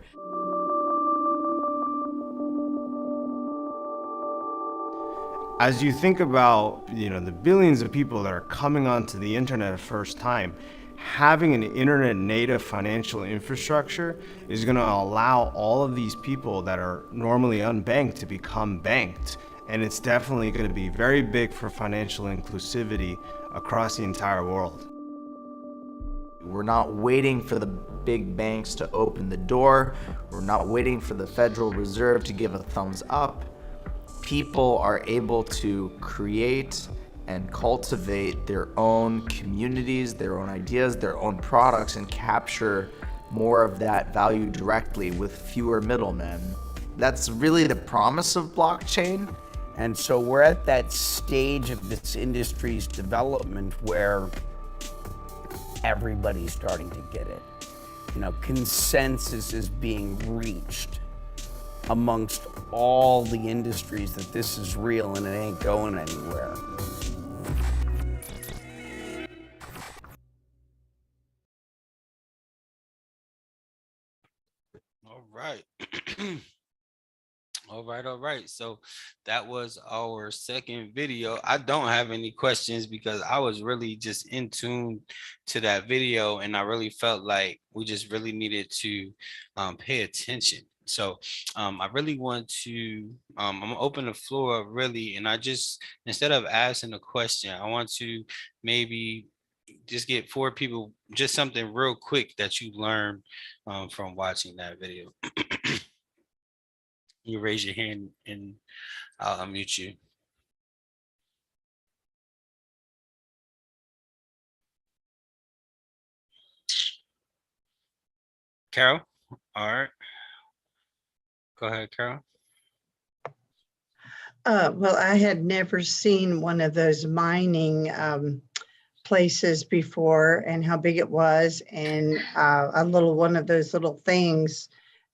As you think about, the billions of people that are coming onto the internet the first time, having an internet native financial infrastructure is going to allow all of these people that are normally unbanked to become banked. And it's definitely going to be very big for financial inclusivity across the entire world. We're not waiting for the big banks to open the door. We're not waiting for the Federal Reserve to give a thumbs up. People are able to create and cultivate their own communities, their own ideas, their own products, and capture more of that value directly with fewer middlemen. That's really the promise of blockchain. And so we're at that stage of this industry's development where everybody's starting to get it. Consensus is being reached amongst all the industries that this is real and it ain't going anywhere. All right. All right. So that was our second video. I don't have any questions because I was really just in tune to that video, and I really felt like we just really needed to pay attention. So I really want to, I'm gonna open the floor really, and I just, instead of asking a question, I want to maybe just get 4 people, just something real quick that you learned from watching that video. You raise your hand and I'll unmute you. Carol, all right. Go ahead, Carol. Well, I had never seen one of those mining places before, and how big it was, and one of those little things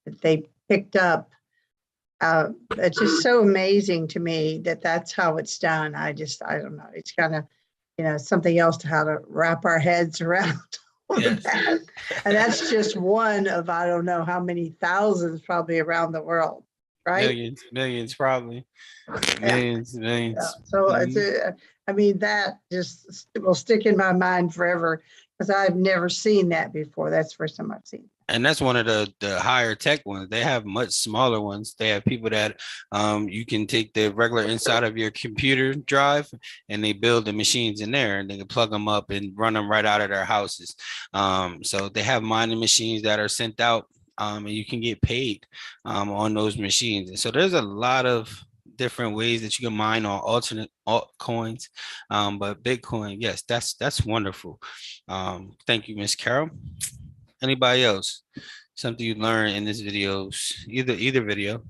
that they picked up. It's just so amazing to me that that's how it's done. I don't know. It's kind of, something else to how to wrap our heads around. Yes. That. And that's just one of, I don't know how many thousands probably around the world, right? Millions probably. Millions. Yeah. So that just will stick in my mind forever because I've never seen that before. That's the first time I've seen it. And that's one of the higher tech ones. They have much smaller ones. They have people that you can take the regular inside of your computer drive and they build the machines in there and they can plug them up and run them right out of their houses. So they have mining machines that are sent out and you can get paid on those machines. And so there's a lot of different ways that you can mine on alternate altcoins. But Bitcoin, yes, that's wonderful. Thank you, Miss Carol. Anybody else? Something you learned in this videos, either video.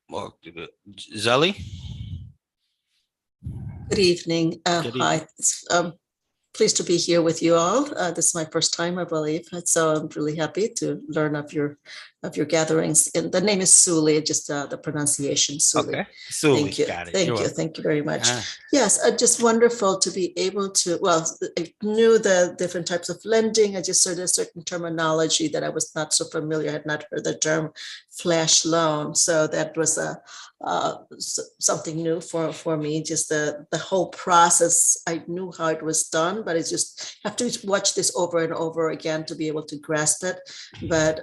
Or Zelly? Good evening. Good evening. Hi. Pleased to be here with you all. This is my first time, I believe. So I'm really happy to learn of your gatherings. And the name is Suli, just the pronunciation Suli. Okay. Suli. Thank you. Got it. Thank you very much. Yes, just wonderful to be able to, I knew the different types of lending. I just heard a certain terminology that I was not so familiar. I had not heard the term flash loan. So that was something new for me. Just the whole process. I knew how it was done, but it's just have to watch this over and over again to be able to grasp it. But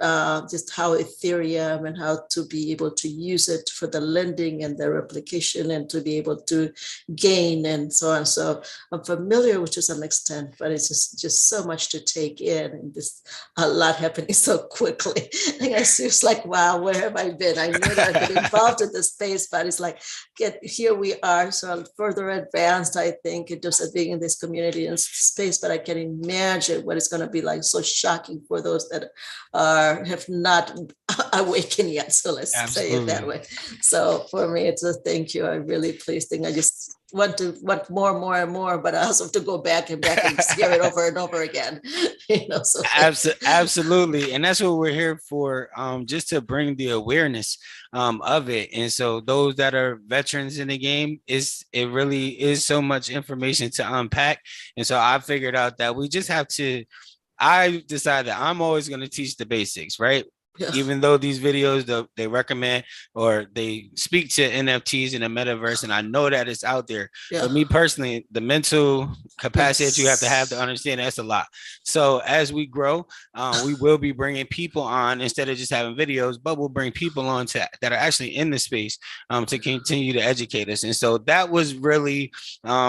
just how Ethereum and how to be able to use it for the lending and the replication and to be able to gain and so on. So I'm familiar with to some extent, but it's just so much to take in, and this a lot happening so quickly. I guess it's like, wow, where have I been? I knew that I've been involved in this space, but it's like, here we are. So I'm further advanced, I think, in just being in this community and space, but I can imagine what it's going to be like. So shocking for those that have not awakened yet. So let's say it that way. So for me, it's a thank you. I'm really pleased. I just want more and more and more, but I also have to go back and hear it over and over again. So Absolutely, and that's what we're here for, just to bring the awareness of it. And so those that are veterans in the game, it really is so much information to unpack. And so I figured out that we just have to. I decided I'm always going to teach the basics, right? Yeah. Even though these videos, they recommend or they speak to NFTs in the metaverse, and I know that it's out there. Yeah. But me personally, the mental capacity that you have to understand, that's a lot. So as we grow, we will be bringing people on instead of just having videos, but we'll bring people on that are actually in the space to continue to educate us. And so that was really,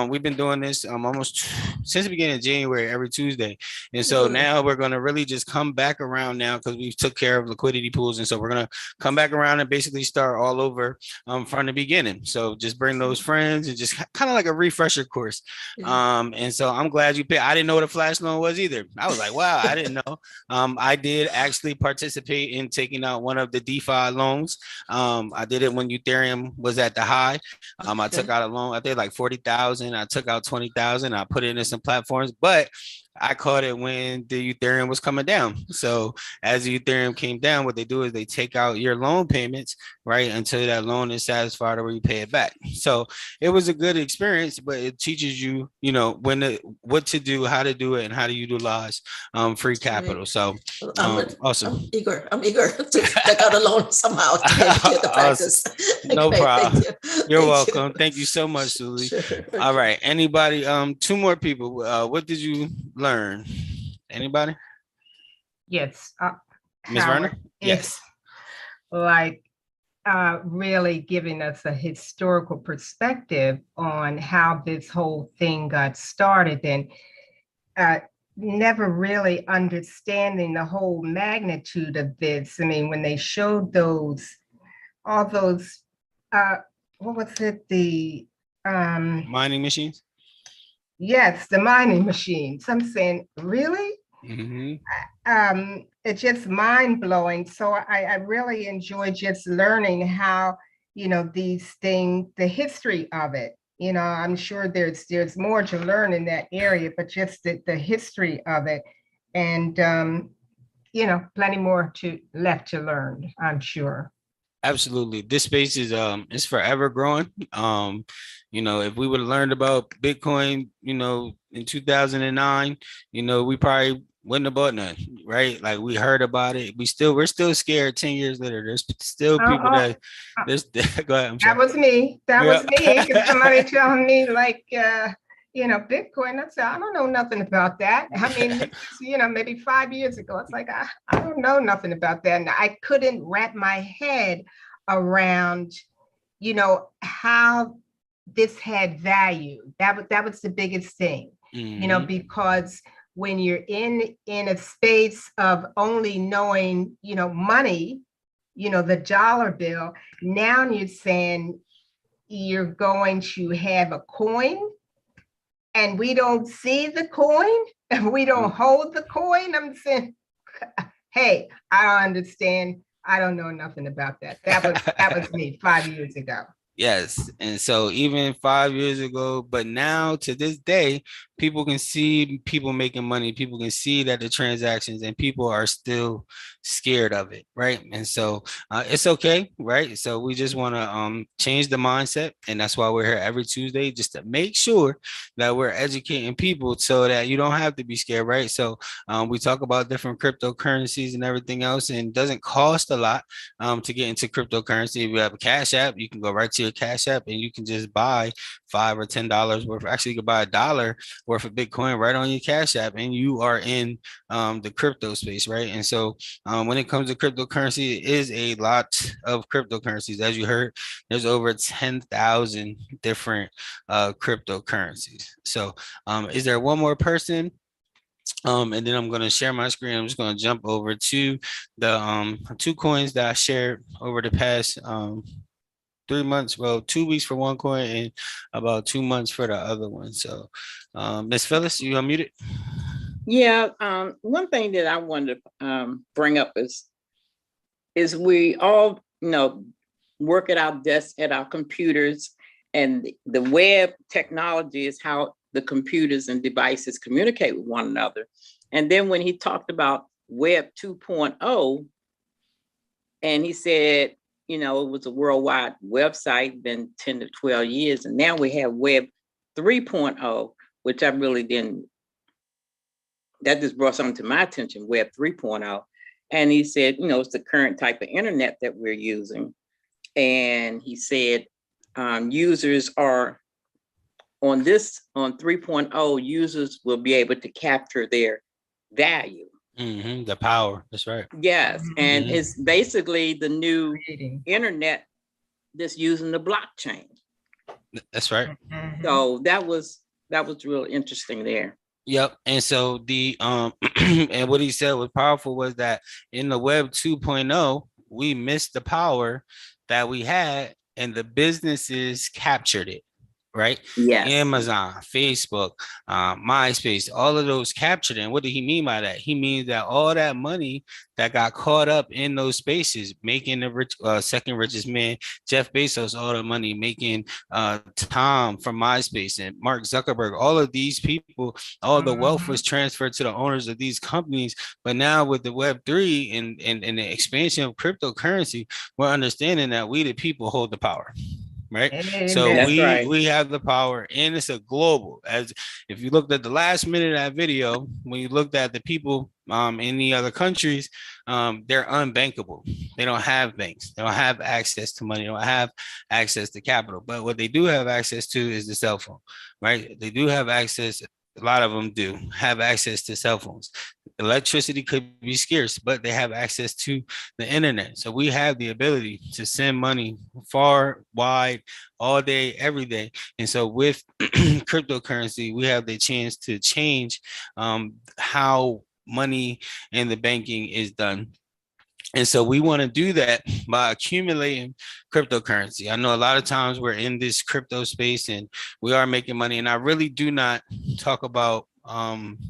we've been doing this almost since the beginning of January, every Tuesday. And so now we're going to really just come back around now because we took care of liquidity pools. And so we're going to come back around and basically start all over from the beginning. So just bring those friends and just kind of like a refresher course. And so I'm glad you picked. I didn't know what a flash loan was either. I was like, wow, I didn't know. I did actually participate in taking out one of the DeFi loans. I did it when Ethereum was at the high. I took out a loan, I think like 40,000. I took out 20,000. I put it in some platforms, but I caught it when the Ethereum was coming down. So as the Ethereum came down, what they do is they take out your loan payments, right, until that loan is satisfied or you pay it back. So it was a good experience, but it teaches you, what to do, how to do it, and how to utilize free capital. So awesome. I'm eager to take out a loan somehow to get the practice. No problem. You're Thank you. welcome. Thank you so much, Sulie. Sure. All right. Anybody? Two more people. What did you learn? Anybody? Yes. Ms. Verner? Yes. Like really giving us a historical perspective on how this whole thing got started, and never really understanding the whole magnitude of this. I mean, when they showed all those, what was it? The mining machines? Yes, the mining machines. I'm saying, really? Mm-hmm. It's just mind blowing. So I really enjoy just learning how, these things, the history of it. I'm sure there's more to learn in that area, but just the history of it, and plenty more left to learn, I'm sure. Absolutely. This space is forever growing. If we would have learned about Bitcoin, in 2009, we probably wouldn't have bought none, right? Like we heard about it. We're still scared 10 years later. There's still people that there's go ahead. That was me. That was me. Because somebody telling me like Bitcoin. I said, I don't know nothing about that. I mean, maybe 5 years ago, it's like, I don't know nothing about that. And I couldn't wrap my head around, how this had value. That was the biggest thing, because when you're in a space of only knowing, money, the dollar bill, now you're saying you're going to have a coin, and we don't see the coin, and we don't hold the coin. I'm saying, hey, I don't understand. I don't know nothing about that. That was me 5 years ago. Yes. And so even 5 years ago, but now to this day, people can see people making money. People can see that the transactions, and people are still scared of it. Right. And so it's okay. Right. So we just want to change the mindset. And that's why we're here every Tuesday, just to make sure that we're educating people so that you don't have to be scared. Right. So we talk about different cryptocurrencies and everything else, and it doesn't cost a lot to get into cryptocurrency. If you have a Cash App, you can go right to your Cash App and you can just buy $5 or $10 worth. Actually, you can buy $1 worth of Bitcoin right on your Cash App, and you are in the crypto space, right? And so when it comes to cryptocurrency, it is a lot of cryptocurrencies. As you heard, there's over 10,000 different cryptocurrencies. So is there one more person? And then I'm going to share my screen. I'm just going to jump over to the 2 coins that I shared over the past 3 months. Well, 2 weeks for one coin and about 2 months for the other one. So Miss Phyllis, you unmuted? Yeah, one thing that I wanted to bring up is we all, work at our desks, at our computers, And the web technology is how the computers and devices communicate with one another. And then when he talked about Web 2.0, and he said, you know, it was a worldwide website, been 10 to 12 years, and now we have Web 3.0, which I really didn't, that just brought something to my attention, Web 3.0. And he said, you know, it's the current type of internet that we're using. And he said, users are on 3.0, users will be able to capture their value. The power, that's right. Yes, and it's basically the new internet that's using the blockchain. That's right. So that was real interesting there. Yep. And so the and what he said was powerful was that in the Web 2.0, we missed the power that we had, and the businesses captured it. Right? Yes. Amazon, Facebook, MySpace, all of those captured. And what did he mean by that? He means that all that money that got caught up in those spaces, making the second richest man, Jeff Bezos, all the money, making Tom from MySpace and Mark Zuckerberg, all of these people, all the wealth was transferred to the owners of these companies. But now with the Web3 and the expansion of cryptocurrency, we're understanding that we the people hold the power. Right. Amen. So we have the power, and it's a global. As if you looked at the last minute of that video, when you looked at the people in the other countries, they're unbankable. They don't have banks. They don't have access to money. They don't have access to capital. But what they do have access to is the cell phone. Right. They do have access. A lot of them do have access to cell phones. Electricity could be scarce, but they have access to the internet. So we have the ability to send money far, wide, all day, every day. And so with cryptocurrency, we have the chance to change how money and the banking is done. And so we want to do that by accumulating cryptocurrency. I know a lot of times we're in this crypto space and we are making money. And I really do not talk about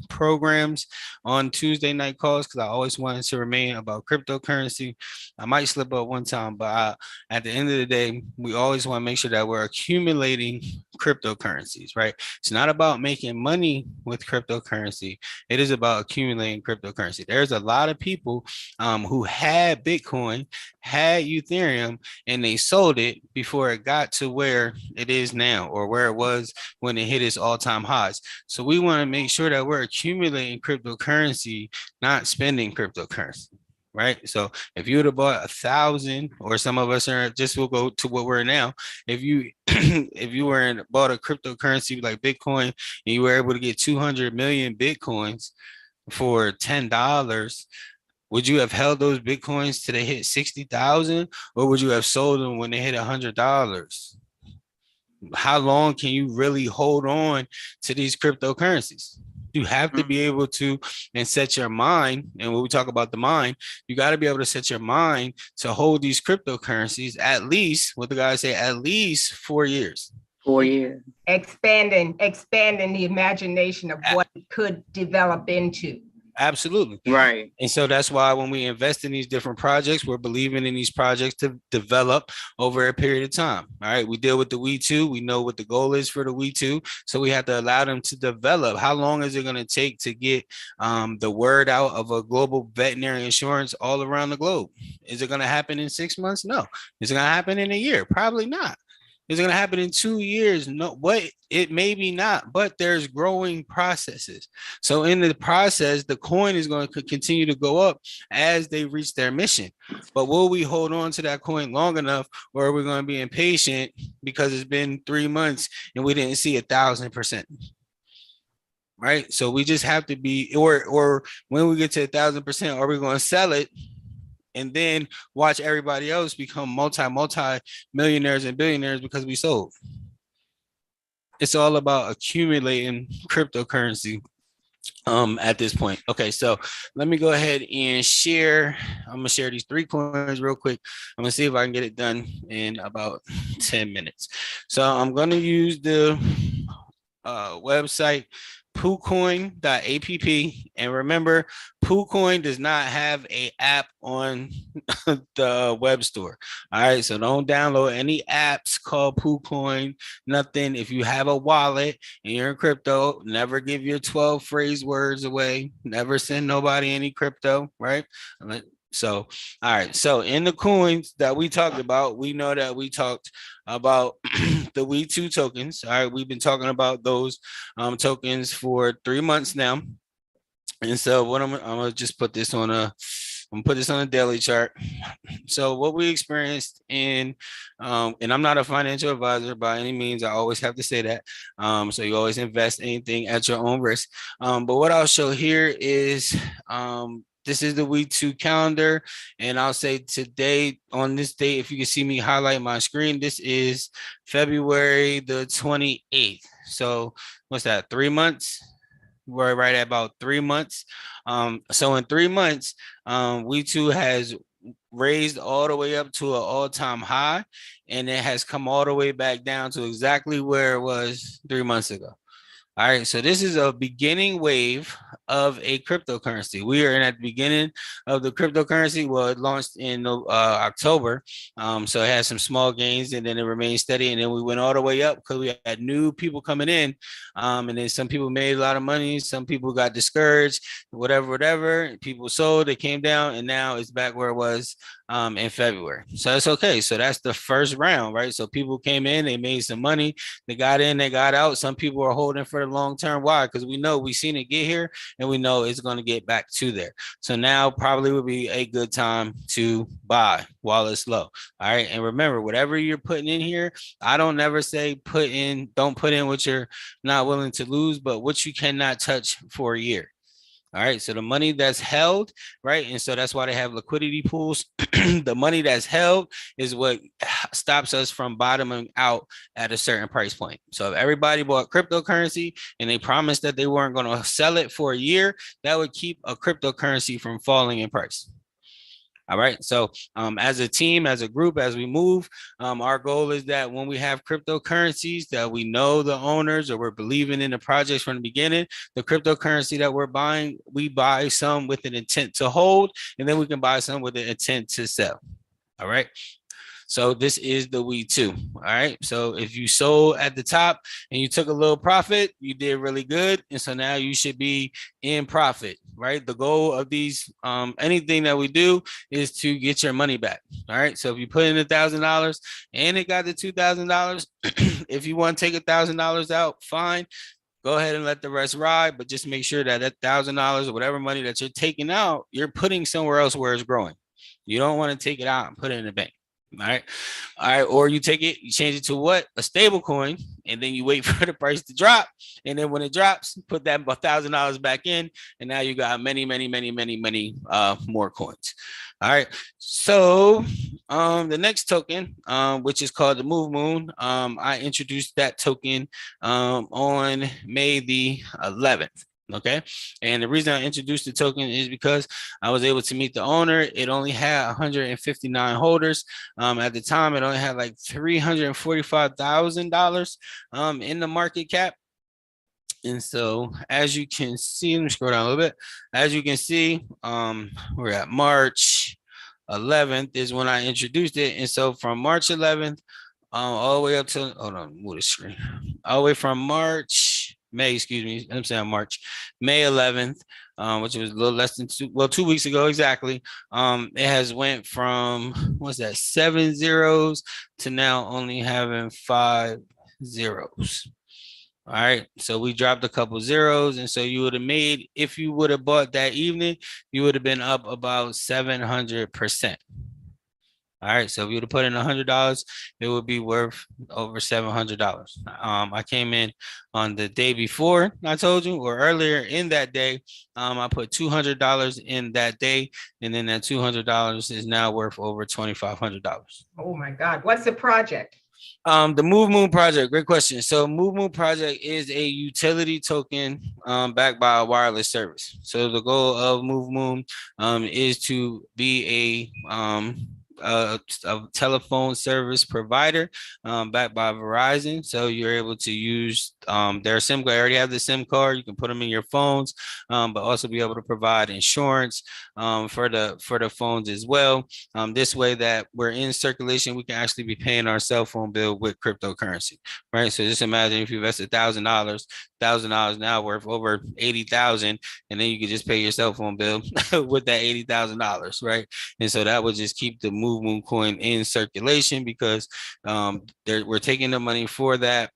programs on Tuesday night calls because I always wanted to remain about cryptocurrency. I might slip up one time, but at the end of the day, we always want to make sure that we're accumulating cryptocurrencies, right? It's not about making money with cryptocurrency. It is about accumulating cryptocurrency. There's a lot of people who had Bitcoin, had Ethereum, and they sold it before it got to where it is now or where it was when it hit its all-time highs. So we want to make sure that we're accumulating cryptocurrency, not spending cryptocurrency. Right. So if you would have bought 1,000, or some of us are just, we'll go to what we're now. If you bought a cryptocurrency like Bitcoin and you were able to get 200 million Bitcoins for $10, would you have held those Bitcoins till they hit 60,000, or would you have sold them when they hit $100? How long can you really hold on to these cryptocurrencies? You have to be able to and set your mind. And when we talk about the mind, you got to be able to set your mind to hold these cryptocurrencies at least, what the guys say, at least 4 years. 4 years. Expanding the imagination of what it could develop into. Absolutely. Right. And so that's why when we invest in these different projects, we're believing in these projects to develop over a period of time. All right. We deal with the We2. We know what the goal is for the We2. So we have to allow them to develop. How long is it going to take to get the word out of a global veterinary insurance all around the globe? Is it going to happen in 6 months? No. Is it going to happen in a year? Probably not. Is it going to happen in 2 years? No, but it may be not, but there's growing processes. So in the process, the coin is going to continue to go up as they reach their mission. But will we hold on to that coin long enough, or are we going to be impatient because it's been 3 months and we didn't see 1,000%? Right. So we just have to be, or when we get to 1,000%, are we going to sell it and then watch everybody else become multi millionaires and billionaires because we sold? It's all about accumulating cryptocurrency at this point. Okay, so let me go ahead and share. I'm gonna share these 3 coins real quick. I'm gonna see if I can get it done in about 10 minutes. So I'm gonna use the website PooCoin.app. And remember, PooCoin does not have a app on the web store. All right, so don't download any apps called PooCoin, nothing. If you have a wallet and you're in crypto, never give your 12 phrase words away. Never send nobody any crypto, right? So, all right. So in the coins that we talked about, we know that we talked about the We2 tokens. All right. We've been talking about those tokens for 3 months now. And so what I'm gonna just put this on I'm gonna put this on a daily chart. So what we experienced in, and I'm not a financial advisor by any means. I always have to say that. So you always invest anything at your own risk. But what I'll show here is, this is the We2 calendar, and I'll say today on this date, if you can see me highlight my screen, this is February the 28th. So what's that? 3 months. We're right at about 3 months. So in 3 months, We2 has raised all the way up to an all-time high, and it has come all the way back down to exactly where it was 3 months ago. All right, so this is a beginning wave of a cryptocurrency. We are in at the beginning of the cryptocurrency. Well, it launched in October, so it had some small gains, and then it remained steady, and then we went all the way up because we had new people coming in, and then some people made a lot of money, some people got discouraged, whatever. People sold, it came down, and now it's back where it was in February. So it's okay. So that's the first round, right? So people came in, they made some money, they got in, they got out. Some people are holding for the long term. Why? Because we've seen it get here, and we know it's going to get back to there. So now probably would be a good time to buy while it's low. All right. And remember, whatever you're putting in here, I don't never say don't put in what you're not willing to lose, but what you cannot touch for a year. All right. So the money that's held, right? And so that's why they have liquidity pools. The money that's held is what stops us from bottoming out at a certain price point. So if everybody bought cryptocurrency and they promised that they weren't going to sell it for a year, that would keep a cryptocurrency from falling in price. All right. So as a team, as a group, as we move, our goal is that when we have cryptocurrencies that we know the owners, or we're believing in the projects from the beginning, the cryptocurrency that we're buying, we buy some with an intent to hold, and then we can buy some with an intent to sell. All right. So this is the We2. All right. So if you sold at the top and you took a little profit, you did really good. And so now you should be in profit, right? The goal of these, anything that we do, is to get your money back. All right. So if you put in $1,000 and it got to $2,000, if you want to take $1,000 out, fine. Go ahead and let the rest ride, but just make sure that $1,000 or whatever money that you're taking out, you're putting somewhere else where it's growing. You don't want to take it out and put it in the bank. All right. Or you take it, you change it to what? A stable coin, and then you wait for the price to drop. And then when it drops, put that $1,000 back in, and now you got many more coins. All right. So the next token, which is called the Move Moon, I introduced that token on May the 11th. Okay. And the reason I introduced the token is because I was able to meet the owner. It only had 159 holders. At the time, it only had like $345,000 in the market cap. And so as you can see, let me scroll down a little bit. As you can see, we're at March 11th is when I introduced it. And so from March 11th, all the way up to, hold on, move the screen. All the way from May 11th, which was a little less than 2 weeks ago exactly. It has went from, 7 zeros to now only having 5 zeros. All right, so we dropped a couple zeros, and so you would have made, if you would have bought that evening, you would have been up about 700%. All right, so if you would have put in $100, it would be worth over $700. I came in on the day before, I told you, or earlier in that day. I put $200 in that day, and then that $200 is now worth over $2,500. Oh my God, what's the project? The Move Moon project, great question. So Move Moon project is a utility token backed by a wireless service. So the goal of Move Moon is to be a telephone service provider backed by Verizon. So you're able to use their SIM card. I already have the SIM card. You can put them in your phones, but also be able to provide insurance for the phones as well. This way that we're in circulation, we can actually be paying our cell phone bill with cryptocurrency, right? So just imagine if you invest $1,000 now worth over 80,000, and then you could just pay your cell phone bill with that $80,000, right? And so that would just keep the Move Moon coin in circulation because we're taking the money for that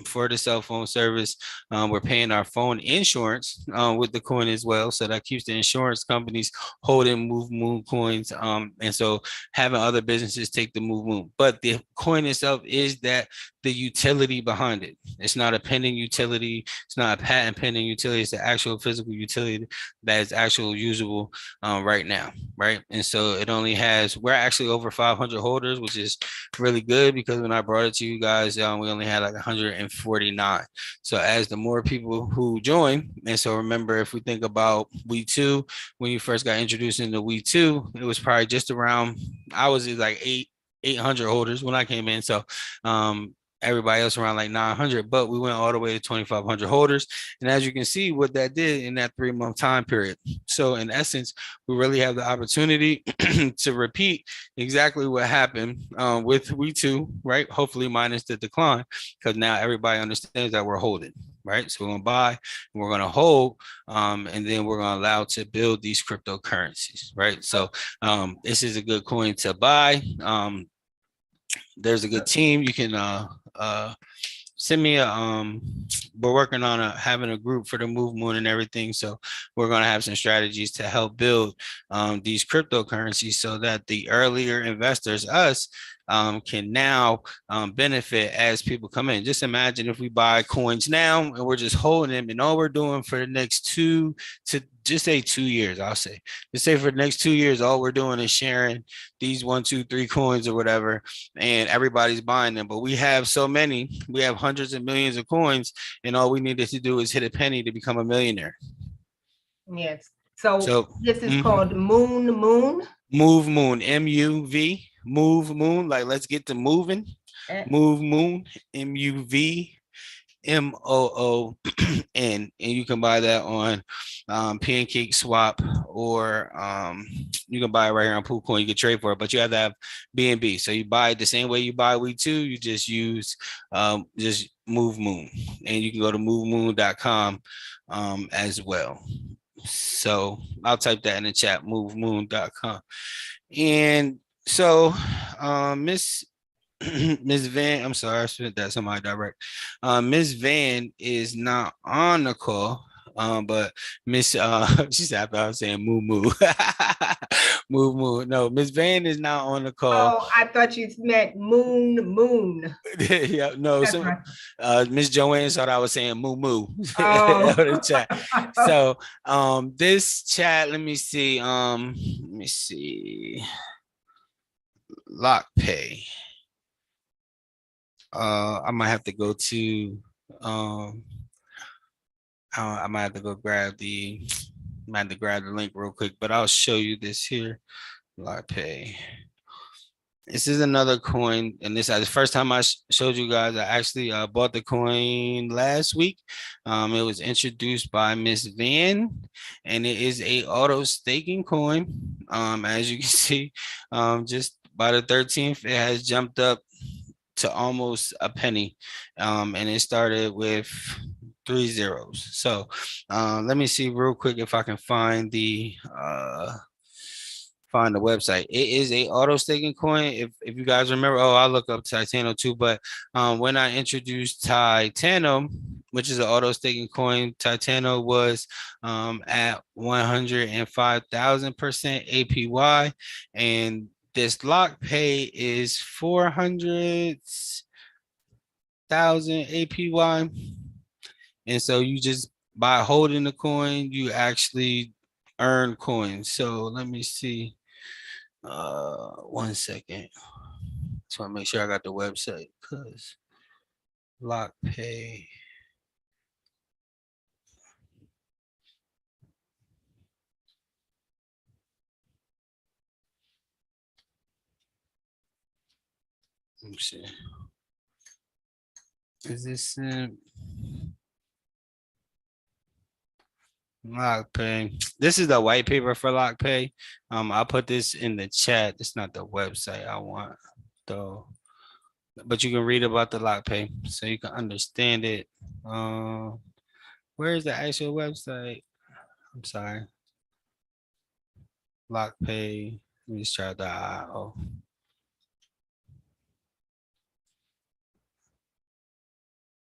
for the cell phone service. We're paying our phone insurance with the coin as well, so that keeps the insurance companies holding Move Moon coins, and so having other businesses take the Move Moon. But the coin itself is that the utility behind it. It's not a pending utility. It's not a patent pending utility. It's the actual physical utility that is actually usable right now, right? And so it only has, we're actually over 500 holders, which is really good because when I brought it to you guys, we only had like 149. So as the more people who join, and so remember, if we think about We2, when you first got introduced into We2, it was probably just around, I was like 800 holders when I came in. So everybody else around like 900, but we went all the way to 2,500 holders. And as you can see what that did in that 3-month time period. So in essence, we really have the opportunity to repeat exactly what happened with We2, right? Hopefully minus the decline, because now everybody understands that we're holding, right? So we're going to buy and we're going to hold, and then we're going to allow to build these cryptocurrencies, right? So this is a good coin to buy. There's a good team. You can send me we're working on having a group for the Move Moon and everything. So we're going to have some strategies to help build these cryptocurrencies so that the earlier investors, us, can now benefit as people come in. Just imagine if we buy coins now and we're just holding them, and all we're doing for the next 2 to just say 2 years, I'll say, just say for the next 2 years, all we're doing is sharing these 1, 2, 3 coins or whatever, and everybody's buying them. But we have so many, we have hundreds of millions of coins, and all we needed to do is hit a penny to become a millionaire. Yes. So this is called Move Moon, M-U-V, Move Moon, like let's get to moving. Move Moon, M-U-V, MOON, and you can buy that on Pancake Swap, or you can buy it right here on PoolCoin. You can trade for it, but you have to have BNB. So you buy it the same way you buy We2. You just use just Move Moon, and you can go to movemoon.com as well. So I'll type that in the chat, movemoon.com. And so Miss Van, I'm sorry, I spent that somebody direct. Miss Van is not on the call, but Miss she's happy I was saying moo moo. Moo moo. No, Miss Van is not on the call. Oh, I thought you meant moon. Yeah, no. So Miss Joanne thought I was saying moo moo. Oh. The chat. So this chat, let me see. Lock pay. I might have to go to I might have to go grab the link real quick, but I'll show you this here. Lock pay. This is another coin, and this is the first time I showed you guys. I actually bought the coin last week. It was introduced by Miss Van, and it is a auto staking coin. As you can see, just by the 13th, it has jumped up to almost a penny, and it started with 3 zeros. So let me see real quick if I can find the website. It is a auto staking coin. If you guys remember, I'll look up Titano too, but when I introduced Titano, which is an auto staking coin, Titano was at 105,000% APY, and this lock pay is 400,000 APY. And so you just, by holding the coin, you actually earn coins. So let me see. 1 second. Just want to make sure I got the website, because lock pay. Let me see. Is this LockPay? This is the white paper for LockPay. I'll put this in the chat. It's not the website I want though, but you can read about the LockPay so you can understand it. Where is the actual website? I'm sorry. LockPay. Let me just try the IO.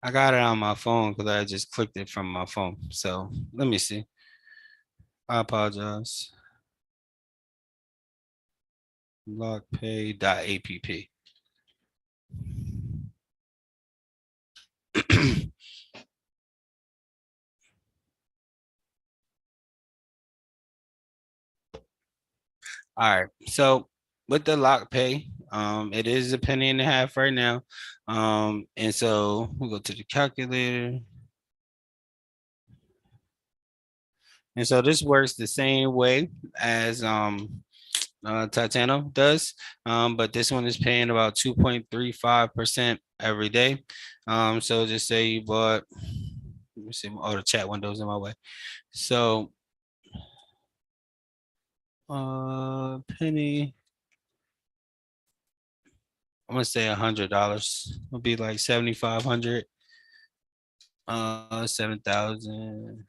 I got it on my phone because I just clicked it from my phone. So let me see. I apologize. Lockpay.app. All right. So with the LockPay, it is $0.015 right now. And so we'll go to the calculator. And so this works the same way as Titano does, but this one is paying about 2.35% every day. So just say you bought, let me see, oh, the chat window's in my way. So penny, I'm gonna say $100 will be like 7,500, 7,000.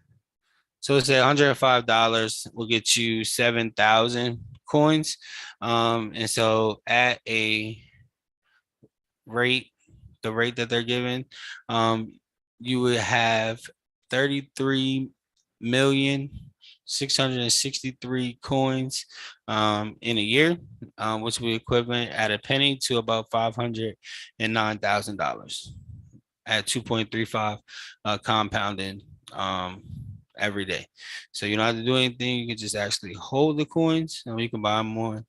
So it's $105 will get you 7,000 coins. And so at a rate, the rate that they're giving, you would have 33,663 coins in a year, which would be equivalent at a penny to about $509,000 at 2.35 compounding every day. So you don't have to do anything. You can just actually hold the coins, and you can buy them on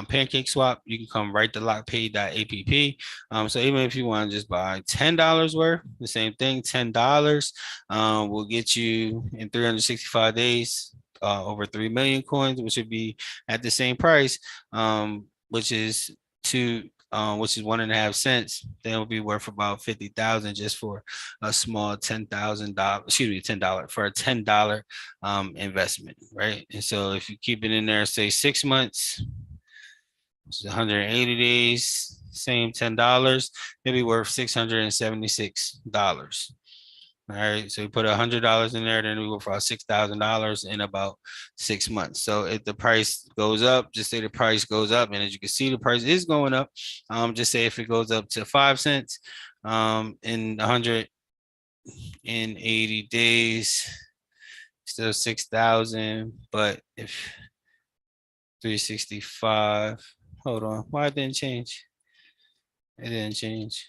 Pancake Swap. You can come right to lockpay.app. So even if you want to just buy $10 worth, the same thing, $10 will get you in 365 days over 3 million coins, which would be at the same price, which is 1.5 cents. Then will be worth about 50,000 just for a small $10,000. Excuse me, $10 for a $10 investment, right? And so if you keep it in there, say 6 months, which is 180 days, same $10, it'll be worth $676. All right, so you put $100 in there, then we go for $6,000 in about 6 months. So if the price goes up, just say the price goes up, and as you can see, the price is going up. Just say if it goes up to 5 cents, in 180 days, still 6,000. But if 365, hold on, why it didn't change? It didn't change.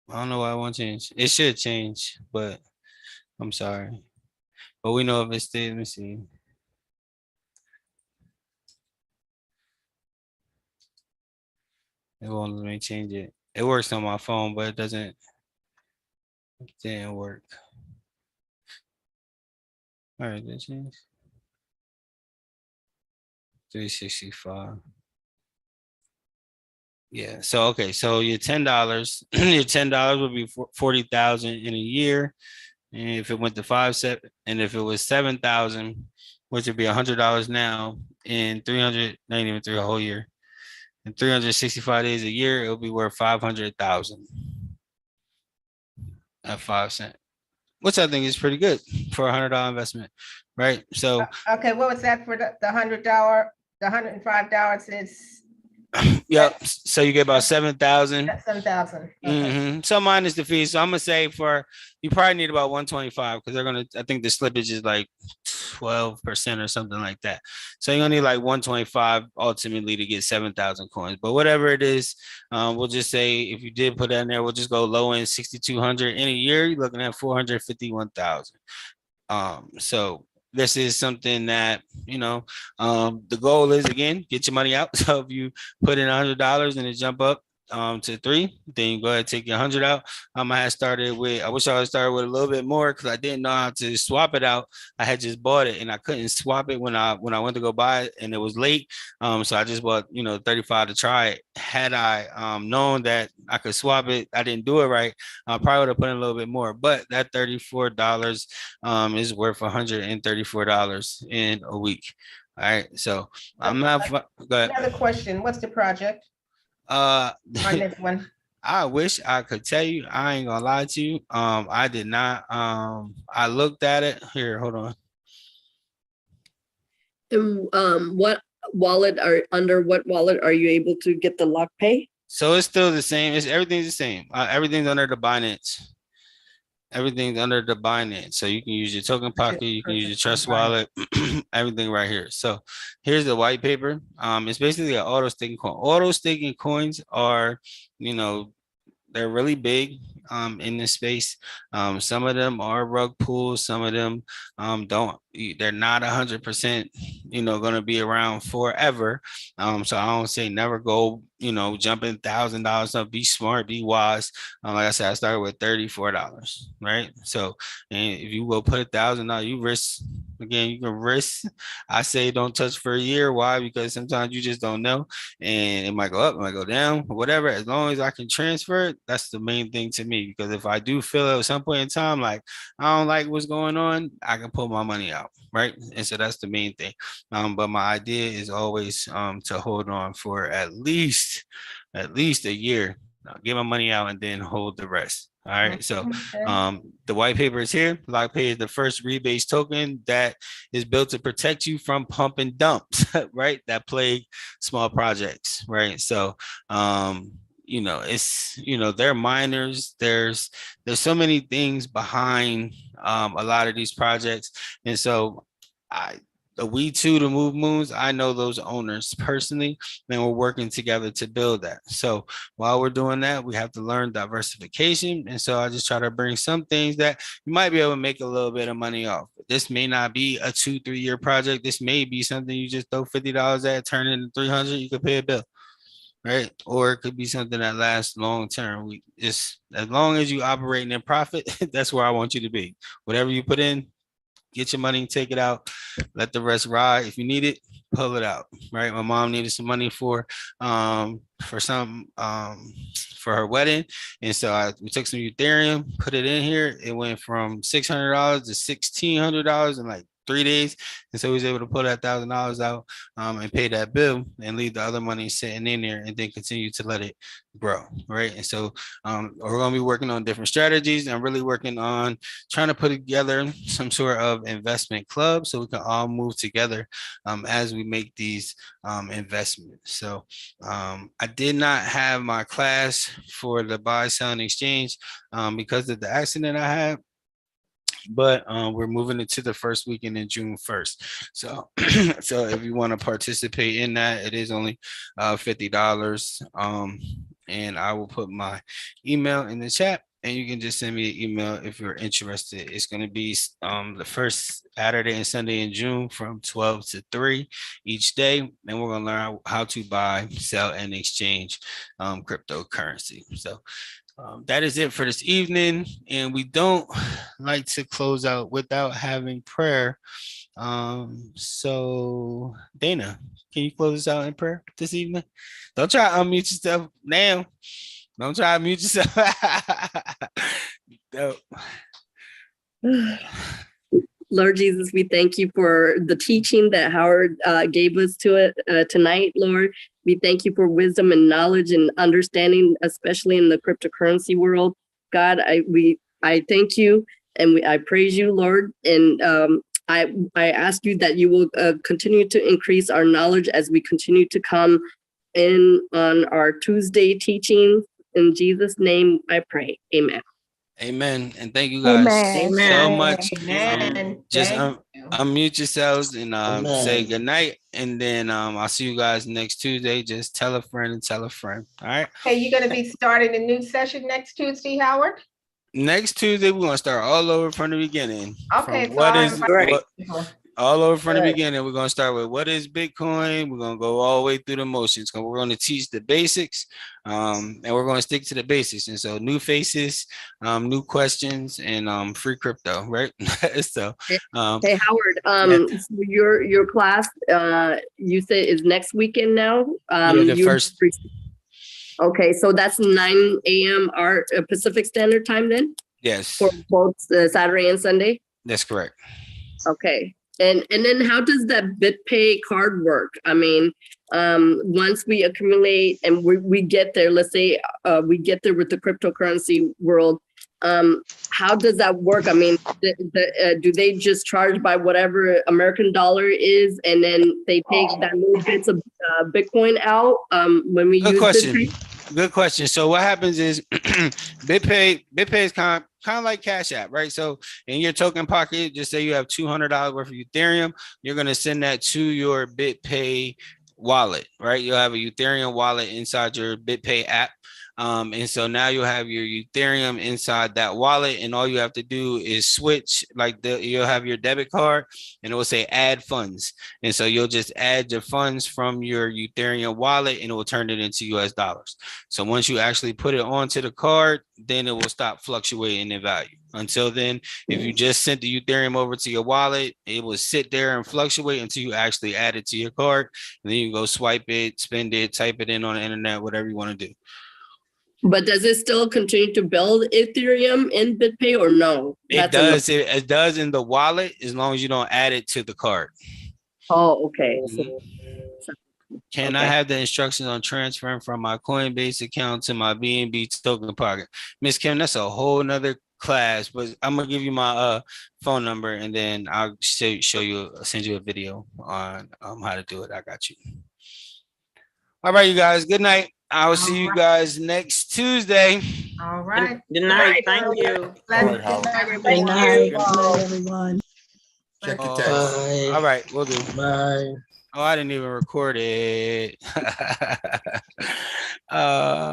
I don't know why it won't change. It should change, but I'm sorry. But we know if it stays, let me see. It won't let me change it. It works on my phone, but it didn't work. All right, that changed. 365. Yeah. So okay. So your $10, your $10 would be 40,000 in a year, and if it went to 5 cents, and if it was 7,000, which would be $100 now, in 300, not even through a whole year, in 365 days a year, it'll be worth 500,000 at 5 cents, which I think is pretty good for $100 investment, right? So okay, what was that for the $100? The $105 is. Yep. So you get about 7,000. 7,000. Okay. So minus the fee. So I'm gonna say you probably need about 125 because I think the slippage is like 12% or something like that. So you're gonna need like 125 ultimately to get 7,000 coins. But whatever it is, we'll just say if you did put that in there, we'll just go low end 6,200 in a year. You're looking at 451,000. So this is something that, the goal is, again, get your money out. So if you put in $100 and it jump up to 3. Then you go ahead and take your 100 out. I had started with, I wish I had started with a little bit more because I didn't know how to swap it out. I had just bought it and I couldn't swap it when I went to go buy it, and it was late. So I just bought 35 to try it. Had I known that I could swap it, I didn't do it right. I probably would have put in a little bit more, but that $34 is worth $134 in a week. All right, so I'm not. Go ahead. Another question. What's the project? My next one. I wish I could tell you. I ain't gonna lie to you. I did not. I looked at it. Here, hold on. And what wallet are you able to get the lock pay? So it's still the same. Everything's the same. Everything's under the Binance. Everything's under the Binance. So you can use your token pocket, you can use your trust wallet, everything right here. So here's the white paper. It's basically an auto staking coin. Auto staking coins are, they're really big in this space. Some of them are rug pulls, some of them don't. They're not 100%, going to be around forever. So I don't say never go, jumping $1,000 up. Be smart, be wise. Like I said, I started with $34, right? So, and if you go put $1,000, you risk. Again, you can risk. I say don't touch for a year. Why? Because sometimes you just don't know, and it might go up, it might go down, whatever. As long as I can transfer it, that's the main thing to me. Because if I do feel at some point in time like I don't like what's going on, I can pull my money out, right? And so that's the main thing. But my idea is always to hold on for at least a year. Get my money out and then hold the rest. All right. So the white paper is here. LockPay is the first rebase token that is built to protect you from pump and dumps, right? That plague small projects, right? So it's they're miners. There's so many things behind a lot of these projects. And so we too, to move moons, I know those owners personally, and we're working together to build that. So while we're doing that, we have to learn diversification. And so I just try to bring some things that you might be able to make a little bit of money off. This may not be a 2-3 year project. This may be something you just throw $50 at, turn it into 300, you could pay a bill. Right. Or it could be something that lasts long term. We just, as long as you operating in profit, that's where I want you to be. Whatever you put in, get your money, take it out, let the rest ride. If you need it, pull it out, right? My mom needed some money for her wedding. And so we took some Ethereum, put it in here. It went from $600 to $1,600 in like 3 days. And so he was able to pull that $1,000 out and pay that bill and leave the other money sitting in there and then continue to let it grow, right? And so we're going to be working on different strategies. I'm really working on trying to put together some sort of investment club so we can all move together as we make these investments. So I did not have my class for the buy, sell, and exchange because of the accident I had. But we're moving it to the first weekend in June 1st. So so if you want to participate in that, it is only $50. And I will put my email in the chat, and you can just send me an email if you're interested. It's going to be the first Saturday and Sunday in June from 12 to 3 each day. And we're going to learn how to buy, sell, and exchange cryptocurrency. So that is it for this evening, and we don't like to close out without having prayer. So Dana, can you close us out in prayer this evening? Don't try to unmute yourself now. Don't try to mute yourself. No. Lord Jesus, we thank you for the teaching that Howard gave us to it tonight, Lord. We thank you for wisdom and knowledge and understanding, especially in the cryptocurrency world. God, I thank you and I praise you, Lord. And I ask you that you will continue to increase our knowledge as we continue to come in on our Tuesday teachings. In Jesus' name, I pray. Amen. Amen. And thank you guys so much. Amen. Just unmute yourselves and say good night. And then I'll see you guys next Tuesday. Just tell a friend and tell a friend. All right. Hey, you going to be starting a new session next Tuesday, Howard? Next Tuesday, we're going to start all over from the beginning. Okay. What is great? all over from the Good. beginning. We're going to start with what is Bitcoin. We're going to go all the way through the motions. We're going to teach the basics, and we're going to stick to the basics. And so new faces, new questions, and free crypto, right? So, Hey Howard, so your class, you said is next weekend now. the first. Okay, so that's 9 a.m. our Pacific Standard Time then Yes, for both Saturday and Sunday. that's correct. Okay, and then how does that BitPay card work? I mean, once we accumulate and we get there, let's say we get there with the cryptocurrency world. How does that work? I mean, do they just charge by whatever American dollar is, and then they take that little bits of Bitcoin out when we use BitPay? Good question. So what happens is BitPay is kind of like Cash App, right? So in your token pocket, just say you have $200 worth of Ethereum, you're going to send that to your BitPay wallet, right? You'll have a Ethereum wallet inside your BitPay app. And so now you'll have your Ethereum inside that wallet, and all you have to do is switch, you'll have your debit card and it will say add funds. And so you'll just add your funds from your Ethereum wallet and it will turn it into US dollars. So once you actually put it onto the card, then it will stop fluctuating in value. Until then, if you just sent the Ethereum over to your wallet, it will sit there and fluctuate until you actually add it to your card. And then you go swipe it, spend it, type it in on the internet, whatever you want to do. But does it still continue to build Ethereum in BitPay or no? It does. It does in the wallet as long as you don't add it to the card. Oh, okay. Can I have the instructions on transferring from my Coinbase account to my BNB token pocket? Miss Kim, that's a whole nother class, but I'm gonna give you my phone number and then I'll send you a video on how to do it. I got you. All right, you guys. Good night. I will see you guys next Tuesday. All right. Good night. Thank you. Good night, everyone. Check your text. All right, we'll do. Bye. Oh, I didn't even record it.